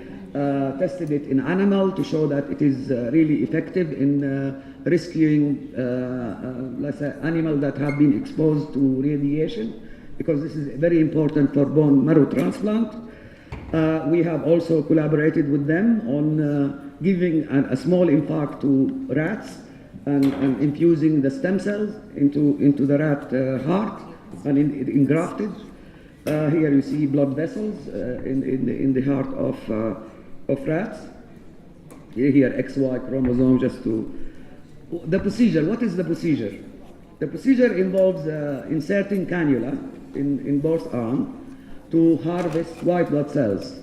tested it in animal to show that it is really effective in rescuing, let's say, animals that have been exposed to radiation, because this is very important for bone marrow transplant. We have also collaborated with them on giving a small infarct to rats and infusing the stem cells into the rat heart and engrafted. Here you see blood vessels in the heart of rats. Here XY chromosome, just to... The procedure, what is the procedure? The procedure involves inserting cannula in both arms to harvest white blood cells.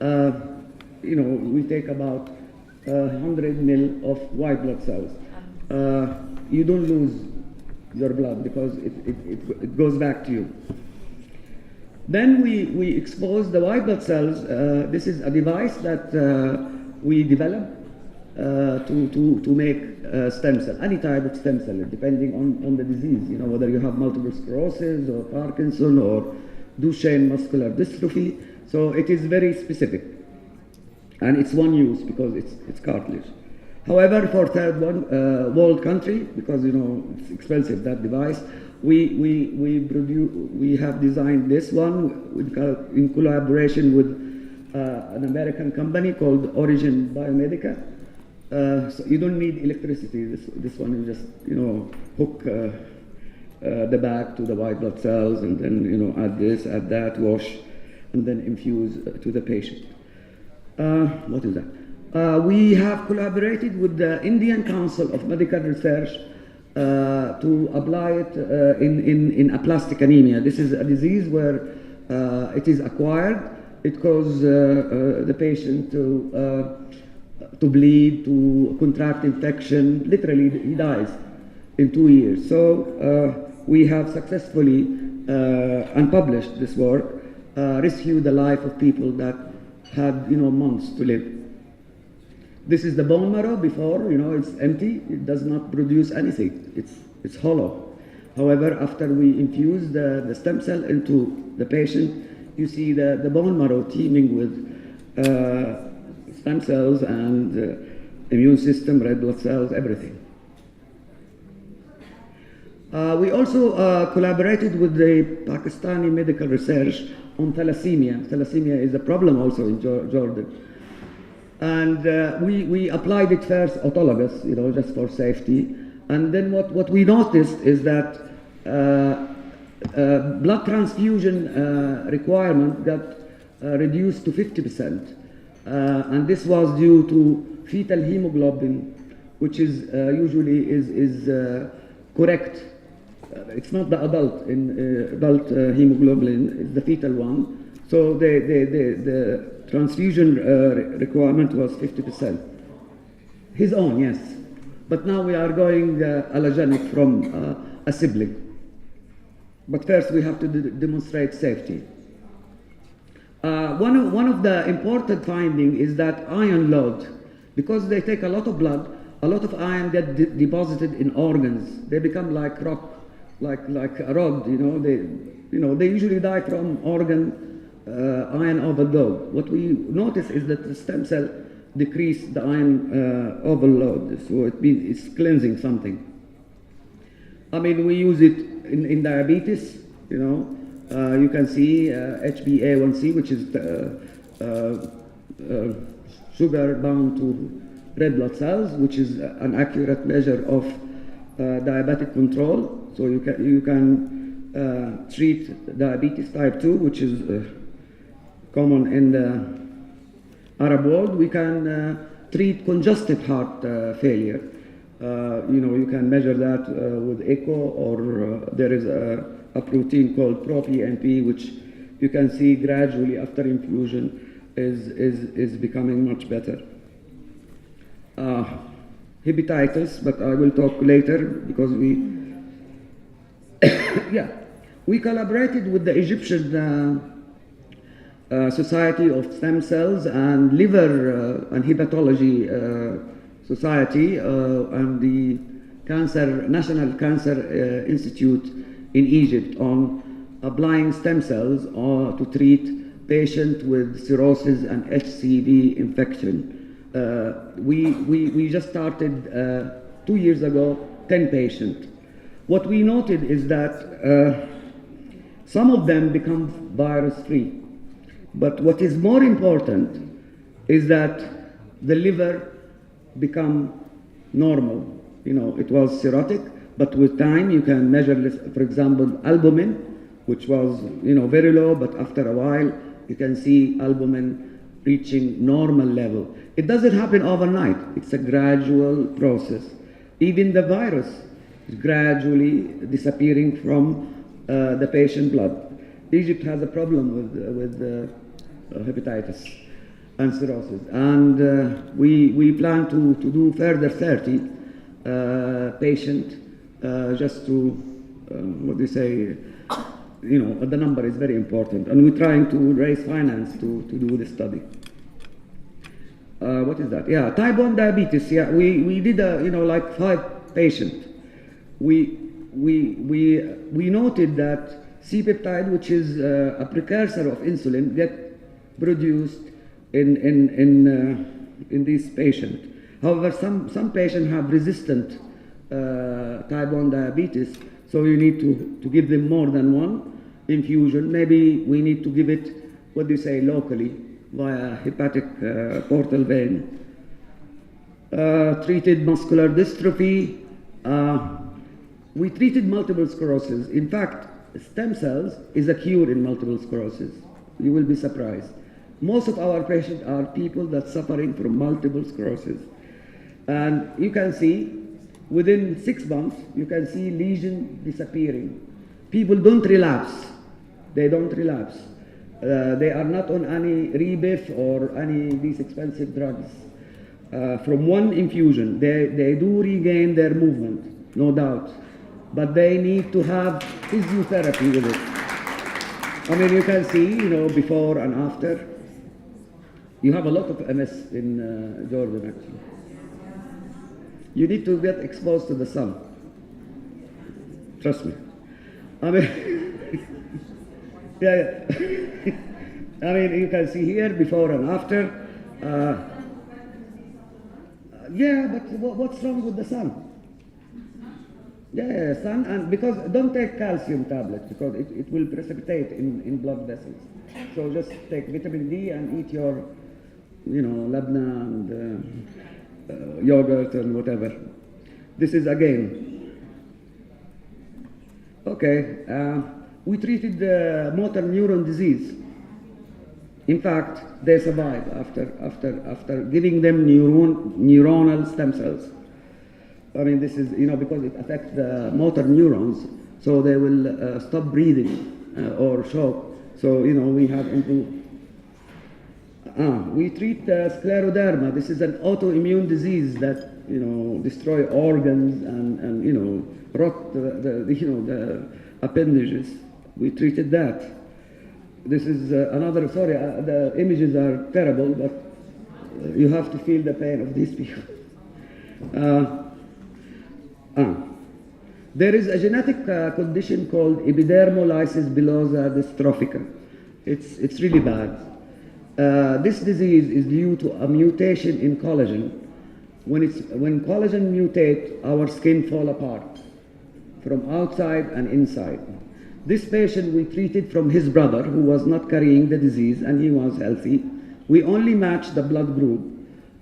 we take about 100 mil of white blood cells. You don't lose your blood because it goes back to you. Then we expose the white blood cells. This is a device that we developed to make stem cell, any type of stem cell, depending on the disease. Whether you have multiple sclerosis or Parkinson or Duchenne muscular dystrophy. So it is very specific, and it's one use because it's cartilage. However, for third world country, because it's expensive, that device, we have designed this one in collaboration with an American company called Origin Biomedica. So you don't need electricity. This one you just hook the bag to the white blood cells, and then add this, add that, wash, and then infuse to the patient. What is that? We have collaborated with the Indian Council of Medical Research to apply it in aplastic anemia. This is a disease where it is acquired. It causes the patient to bleed, to contract infection. Literally, he dies in 2 years. So we have successfully unpublished this work, rescued the life of people that had months to live. This is the bone marrow before, it's empty. It does not produce anything. It's hollow. However, after we infuse the stem cell into the patient, you see the bone marrow teeming with stem cells and immune system, red blood cells, everything. We also collaborated with the Pakistani medical research on thalassemia. Thalassemia is a problem also in Jordan. And we applied it first autologous, just for safety. And then what we noticed is that blood transfusion requirement got reduced to 50%. And this was due to fetal hemoglobin, which is usually is correct. It's not the adult hemoglobin, it's the fetal one. So the transfusion requirement was 50%. His own, yes. But now we are going allogenic from a sibling. But first we have to demonstrate safety. One of the important findings is that iron load, because they take a lot of blood, a lot of iron get deposited in organs. They become like rock, like a rod. They usually die from organ iron overload. What we notice is that the stem cell decrease the iron overload, so it's cleansing something. I mean, we use it in diabetes. You can see HbA1c, which is sugar bound to red blood cells, which is an accurate measure of diabetic control. So you can treat diabetes type 2, which is common in the Arab world. We can treat congestive heart failure. You can measure that with echo, or there is a protein called ProPNP, which you can see gradually after infusion is becoming much better. Hepatitis, but I will talk later because we collaborated with the Egyptian Society of Stem Cells and Liver and Hepatology Society and the National Cancer Institute in Egypt on applying stem cells to treat patients with cirrhosis and HCV infection. We just started 2 years ago, 10 patients. What we noted is that some of them become virus-free. But what is more important is that the liver become normal. It was cirrhotic, but with time you can measure this, for example, albumin, which was very low, but after a while you can see albumin reaching normal level. It doesn't happen overnight. It's a gradual process. Even the virus is gradually disappearing from the patient blood. Egypt has a problem with hepatitis. and cirrhosis. And we plan to do further 30 patient just to, what do you say, the number is very important. And we're trying to raise finance to do this study. What is that? Yeah, type 1 diabetes. Yeah, we did like 5 patients. We noted that C-peptide, which is a precursor of insulin, get produced in these patients. However, some patients have resistant type 1 diabetes, so you need to give them more than one infusion. Maybe we need to give it, what do you say, locally via hepatic portal vein. Treated muscular dystrophy. We treated multiple sclerosis. In fact, stem cells is a cure in multiple sclerosis. You will be surprised. Most of our patients are people that are suffering from multiple sclerosis. And you can see, within 6 months, you can see lesion disappearing. People don't relapse. They don't relapse. They are not on any Rebif or any these expensive drugs. From one infusion, they do regain their movement, no doubt. But they need to have physiotherapy with it. I mean, you can see, before and after. You have a lot of MS in Jordan, actually. You need to get exposed to the sun. Trust me. I mean, yeah. I mean, you can see here before and after. Yeah, but what's wrong with the sun? Yeah, sun, and because don't take calcium tablets because it will precipitate in blood vessels. So just take vitamin D and eat your, labna and yogurt and whatever. This is again. Okay, we treated motor neuron disease. In fact, they survived after giving them neuronal stem cells. I mean, this is, because it affects the motor neurons, so they will stop breathing or choke. So, we have improved. We treat scleroderma. This is an autoimmune disease that, destroy organs and rot the appendages. We treated that. This is another, sorry, the images are terrible, but you have to feel the pain of these people. There is a genetic condition called epidermolysis bullosa dystrophica. It's really bad. This disease is due to a mutation in collagen. When collagen mutates, our skin fall apart from outside and inside. This patient we treated from his brother who was not carrying the disease and he was healthy. We only matched the blood group,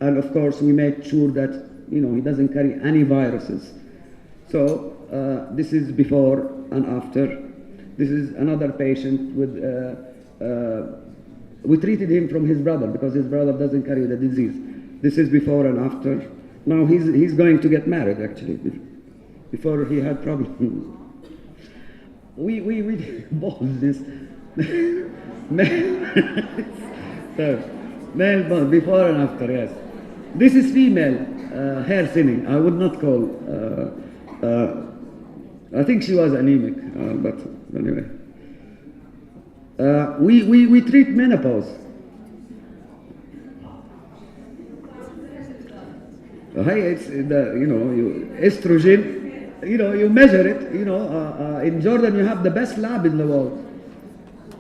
and of course we made sure that he doesn't carry any viruses. So this is before and after. This is another patient with, we treated him from his brother because his brother doesn't carry the disease. This is before and after. Now he's going to get married actually. Before he had problems. We bought this male bond before and after, yes. This is female hair thinning. I would not call. I think she was anemic, but anyway. We treat menopause. It's the estrogen. You measure it. In Jordan you have the best lab in the world,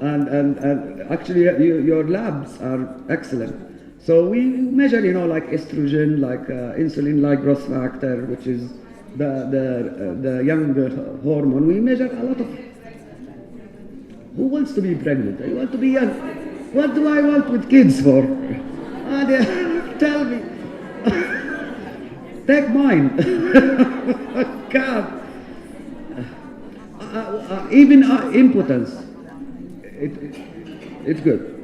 and actually your labs are excellent. So we measure, like estrogen, like insulin, like growth factor, which is the young hormone. We measure a lot of. Who wants to be pregnant? I want to be young. What do I want with kids for? Tell me. Take mine. God. Even impotence. It's good.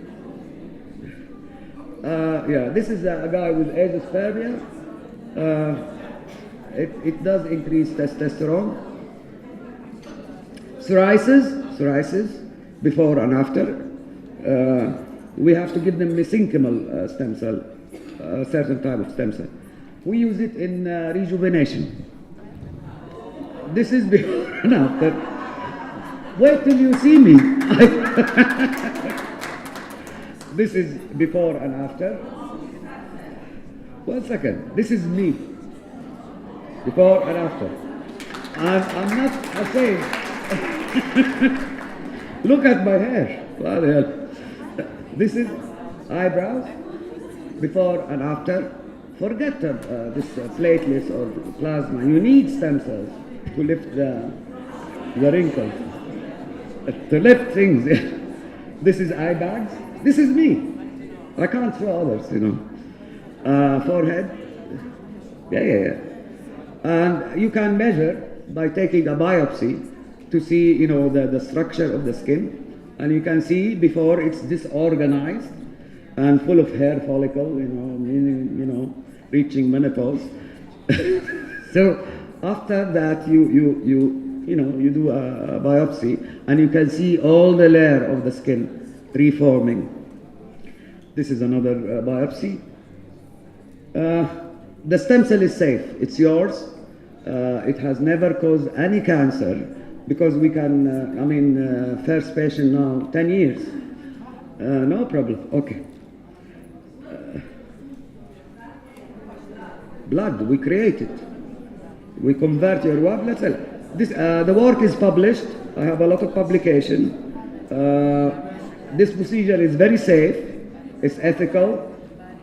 Yeah, this is a guy with azoospermia. It does increase testosterone. Psoriasis, before and after. we have to give them mesenchymal stem cell, a certain type of stem cell. We use it in rejuvenation. This is before and after. Wait till you see me. This is before and after. 1 second. This is me. Before and after. I'm not ashamed. Look at my hair. What the hell? This is eyebrows. Before and after. Forget this platelets or plasma. You need stem cells to lift the wrinkles, to lift things. This is eye bags. This is me. I can't show others, you know. Forehead. Yeah. And you can measure by taking a biopsy to see, you know, the structure of the skin. And you can see before it's disorganized and full of hair follicle, you know, meaning, you know, reaching menopause. So after that, you do a biopsy, and you can see all the layer of the skin reforming. This is another biopsy. The stem cell is safe. It's yours. It has never caused any cancer because we can. First patient now 10 years. No problem. Okay. Blood, we create it. We convert your blood. The work is published. I have a lot of publication. This procedure is very safe. It's ethical.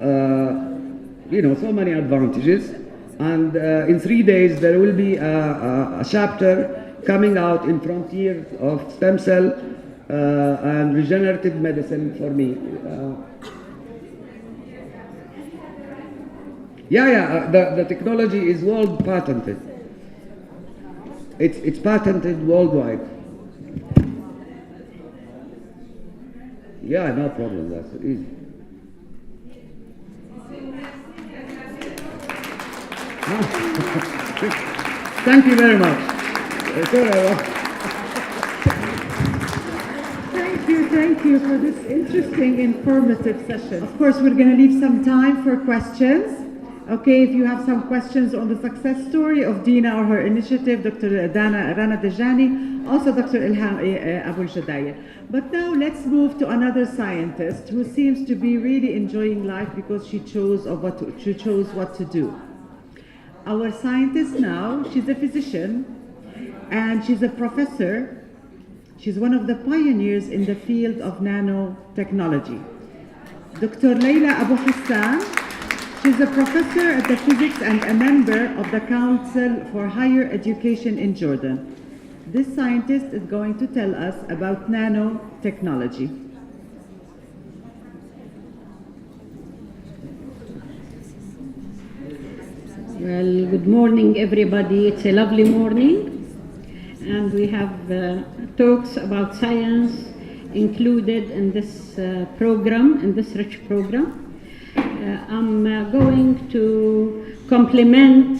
So many advantages. And in 3 days, there will be a chapter coming out in Frontier of Stem Cell and Regenerative Medicine for me. The technology is world patented. It's patented worldwide. Yeah, no problem. That's easy. Thank you very much. Thank you for this interesting, informative session. Of course, we're going to leave some time for questions. Okay, if you have some questions on the success story of Dina or her initiative, Dr. Rana Dajani, also Dr. Ilham Abu Jadayel. But now let's move to another scientist who seems to be really enjoying life because she chose what to do. Our scientist now, she's a physician and she's a professor. She's one of the pioneers in the field of nanotechnology. Dr. Laila Abu Hassan, she's a professor at the physics and a member of the Council for Higher Education in Jordan. This scientist is going to tell us about nanotechnology. Well, good morning, everybody. It's a lovely morning, and we have talks about science included in this program, in this rich program. I'm going to complement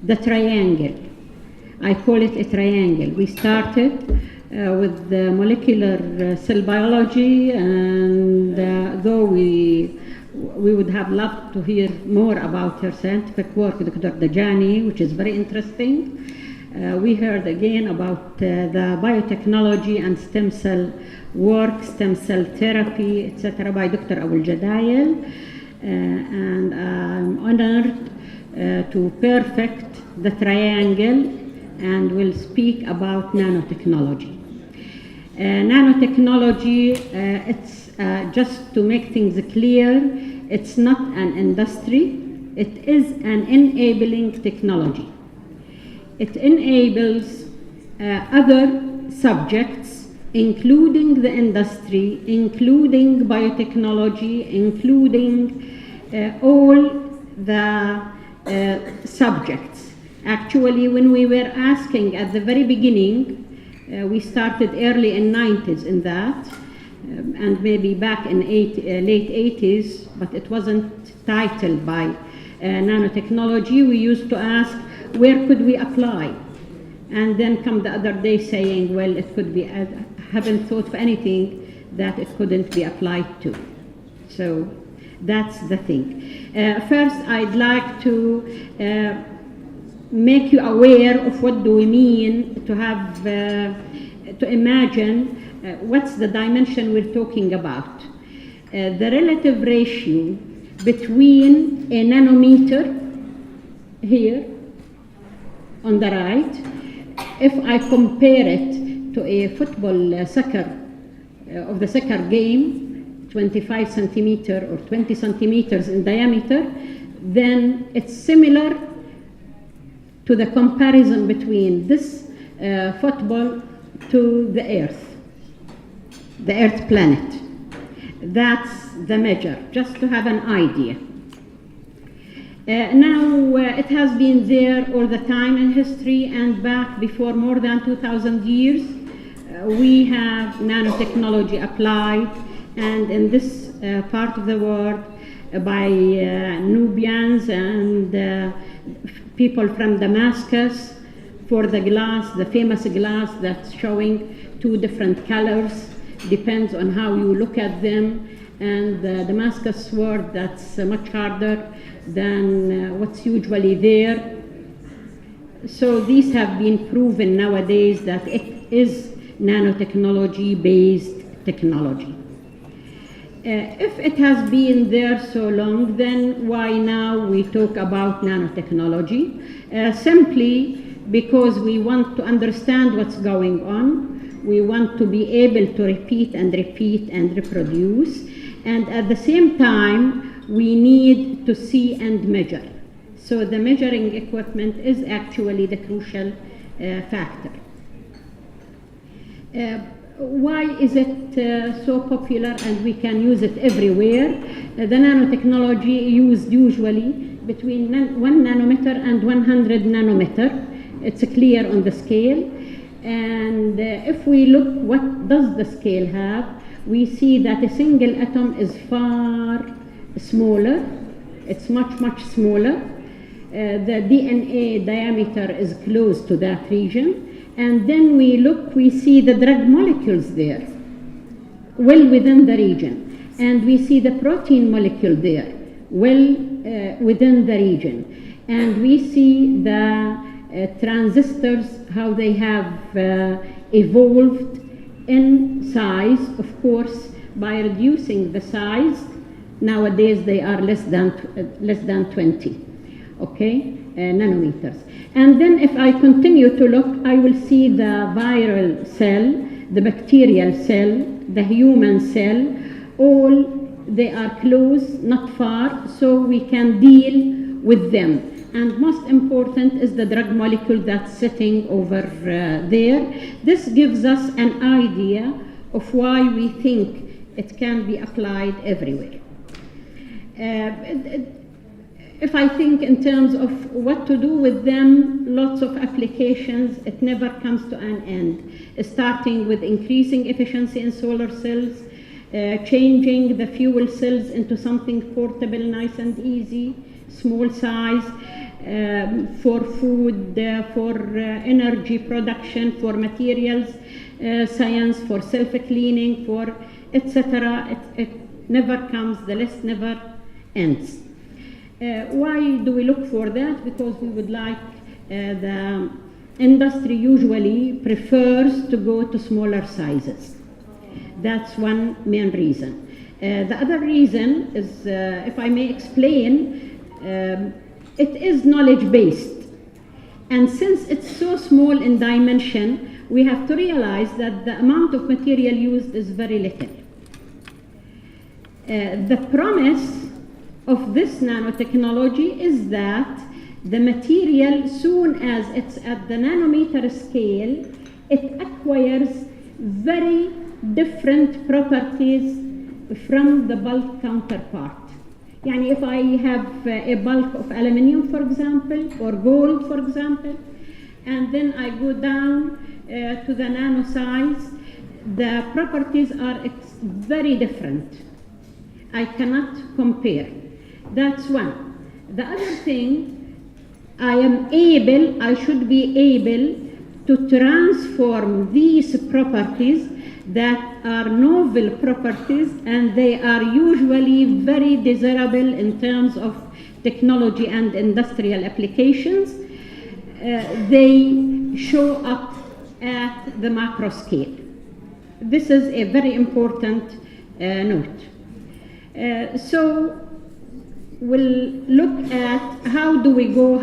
the triangle. I call it a triangle. We started with the molecular cell biology, and though we would have loved to hear more about her scientific work, Dr. Dajani, which is very interesting. We heard again about the biotechnology and stem cell work, stem cell therapy, etc. by Dr. Abu Jadayel. And I'm honored to perfect the triangle and will speak about nanotechnology. Nanotechnology, it's just to make things clear, it's not an industry, it is an enabling technology. It enables other subjects, including the industry, including biotechnology, including all the subjects. Actually, when we were asking at the very beginning, we started early in 90s in that, and maybe back in late 80s, but it wasn't titled by nanotechnology. We used to ask, where could we apply? And then come the other day saying, well, it could be, I haven't thought of anything that it couldn't be applied to. So that's the thing. First, I'd like to make you aware of what do we mean to have, to imagine what's the dimension we're talking about. The relative ratio between a nanometer here on the right, if I compare it to a football soccer, of the soccer game, 25 centimeter or 20 centimeters in diameter, then it's similar to the comparison between this football to the Earth planet. That's the measure, just to have an idea. Now, it has been there all the time in history, and back before more than 2,000 years, we have nanotechnology applied, and in this part of the world, by Nubians and people from Damascus, for the glass, the famous glass that's showing two different colors, depends on how you look at them, and the Damascus sword that's much harder than what's usually there. So these have been proven nowadays that it is nanotechnology based technology. If it has been there so long, then why now we talk about nanotechnology? Simply because we want to understand what's going on. We want to be able to repeat and repeat and reproduce. And at the same time, we need to see and measure. So the measuring equipment is actually the crucial factor. Why is it so popular and we can use it everywhere? The nanotechnology used usually between 1 nanometer and 100 nanometer. It's clear on the scale. And if we look what does the scale have, we see that a single atom is far smaller. It's much, much smaller. The DNA diameter is close to that region. And then we look, we see the drug molecules there, well within the region. And we see the protein molecule there, well within the region. And we see the transistors, how they have evolved in size, of course, by reducing the size. Nowadays they are less than 20, okay, nanometers. And then if I continue to look, I will see the viral cell, the bacterial cell, the human cell, all they are close, not far, so we can deal with them. And most important is the drug molecule that's sitting over there. This gives us an idea of why we think it can be applied everywhere. If I think in terms of what to do with them, lots of applications, it never comes to an end. Starting with increasing efficiency in solar cells, changing the fuel cells into something portable, nice and easy, small size, for food, for energy production, for materials science, for self-cleaning, for etc. It never comes, the list never ends. Why do we look for that? Because we would like, the industry usually prefers to go to smaller sizes. That's one main reason. The other reason is, if I may explain, it is knowledge-based. And since it's so small in dimension, we have to realize that the amount of material used is very little. The promise of this nanotechnology is that the material, soon as it's at the nanometer scale, it acquires very different properties from the bulk counterpart. Yani if I have a bulk of aluminium, for example, or gold, for example, and then I go down to the nano size, the properties are very different. I cannot compare. That's one. The other thing, I should be able to transform these properties that are novel properties, and they are usually very desirable in terms of technology and industrial applications. They show up at the macro scale. This is a very important note. So we'll look at how do we go,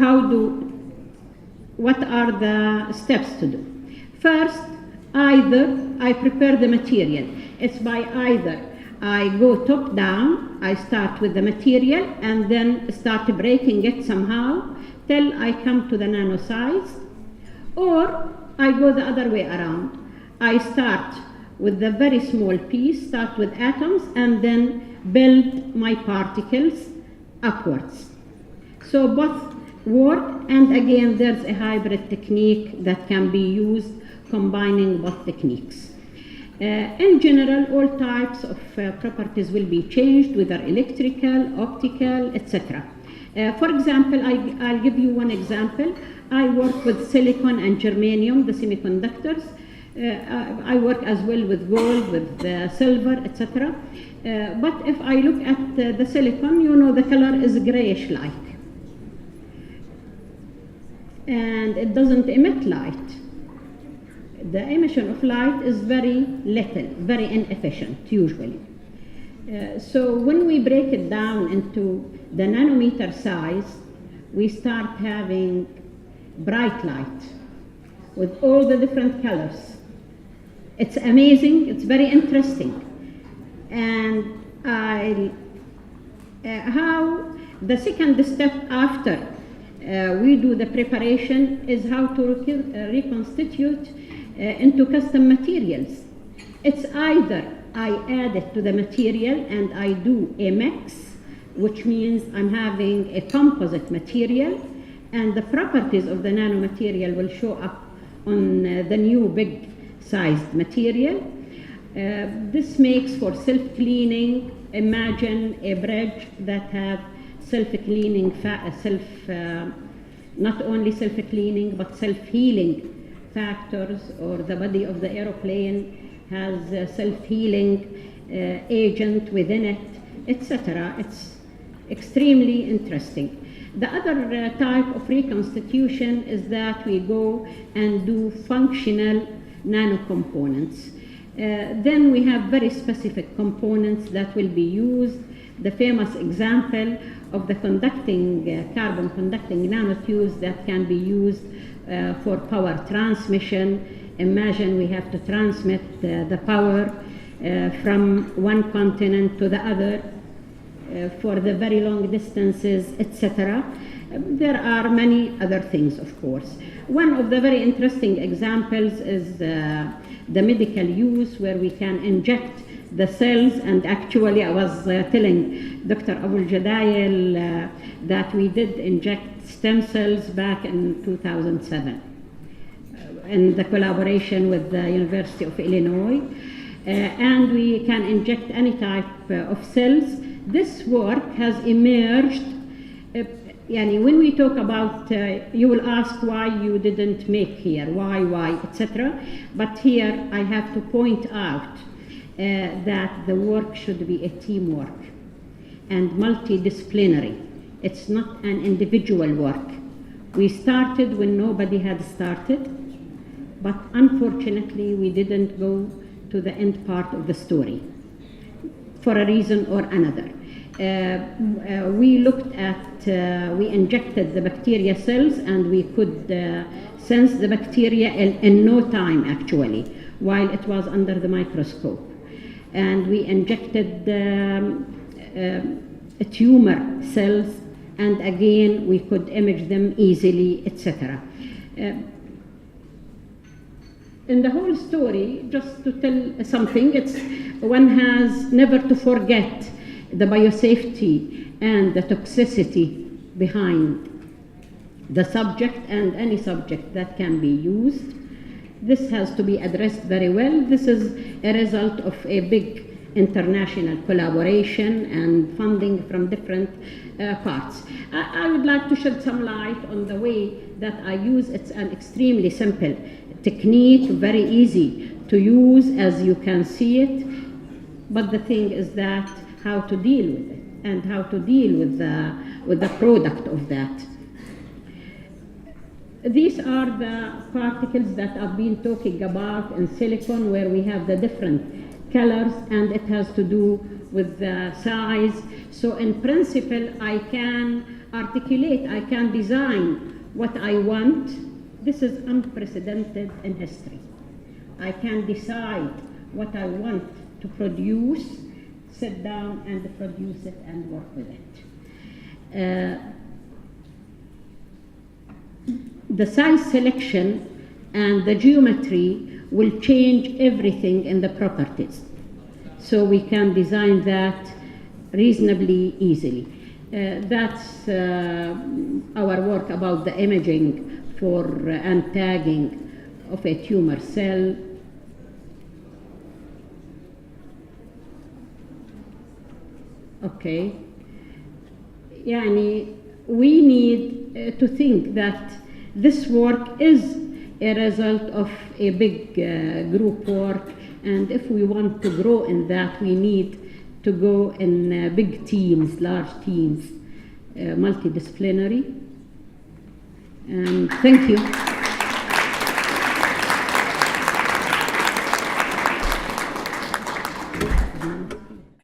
what are the steps to do. First, either I prepare the material. It's by either I go top down, I start with the material and then start breaking it somehow till I come to the nano size, or I go the other way around. I start with the very small piece, start with atoms, and then build my particles upwards. So both work, and again there's a hybrid technique that can be used combining both techniques. In general, all types of properties will be changed, whether electrical, optical, etc. For example, I'll give you one example. I work with silicon and germanium, the semiconductors. I work as well with gold, with silver, etc. But if I look at the silicon, you know the color is grayish-like. And it doesn't emit light. The emission of light is very little, very inefficient, usually. So when we break it down into the nanometer size, we start having bright light with all the different colors. It's amazing, it's very interesting. And how the second step after we do the preparation is how to reconstitute into custom materials. It's either I add it to the material and I do a mix, which means I'm having a composite material, and the properties of the nanomaterial will show up on the new big sized material. This makes for self-cleaning. Imagine a bridge that have self-cleaning, not only self-cleaning but self-healing factors, or the body of the aeroplane has a self-healing agent within it, etc. It's extremely interesting. The other type of reconstitution is that we go and do functional nanocomponents. Then we have very specific components that will be used. The famous example of the carbon conducting nanotubes that can be used for power transmission. Imagine we have to transmit the power from one continent to the other for the very long distances, etc. There are many other things, of course. One of the very interesting examples is the medical use, where we can inject the cells, and actually I was telling Dr. Jadayel that we did inject stem cells back in 2007 in the collaboration with the University of Illinois, and we can inject any type of cells. This work has emerged. When we talk about, you will ask why you didn't make here, why, etc. But here I have to point out that the work should be a teamwork and multidisciplinary. It's not an individual work. We started when nobody had started, but unfortunately we didn't go to the end part of the story for a reason or another. We looked at, we injected the bacteria cells, and we could sense the bacteria in no time actually, while it was under the microscope. And we injected tumor cells, and again we could image them easily, etc. In the whole story, just to tell something, one has never to forget the biosafety and the toxicity behind the subject and any subject that can be used. This has to be addressed very well. This is a result of a big international collaboration and funding from different parts. I would like to shed some light on the way that I use. It's an extremely simple technique, very easy to use as you can see it, but the thing is that how to deal with it and how to deal with the product of that. These are the particles that I've been talking about in silicon, where we have the different colors, and it has to do with the size. So in principle, I can articulate, I can design what I want. This is unprecedented in history. I can decide what I want to produce, sit down and produce it and work with it. The size selection and the geometry will change everything in the properties. So we can design that reasonably easily. That's our work about the imaging for and tagging of a tumor cell. Okay. Yani, we need to think that this work is a result of a big group work, and if we want to grow in that, we need to go in big teams, large teams, multidisciplinary. And thank you.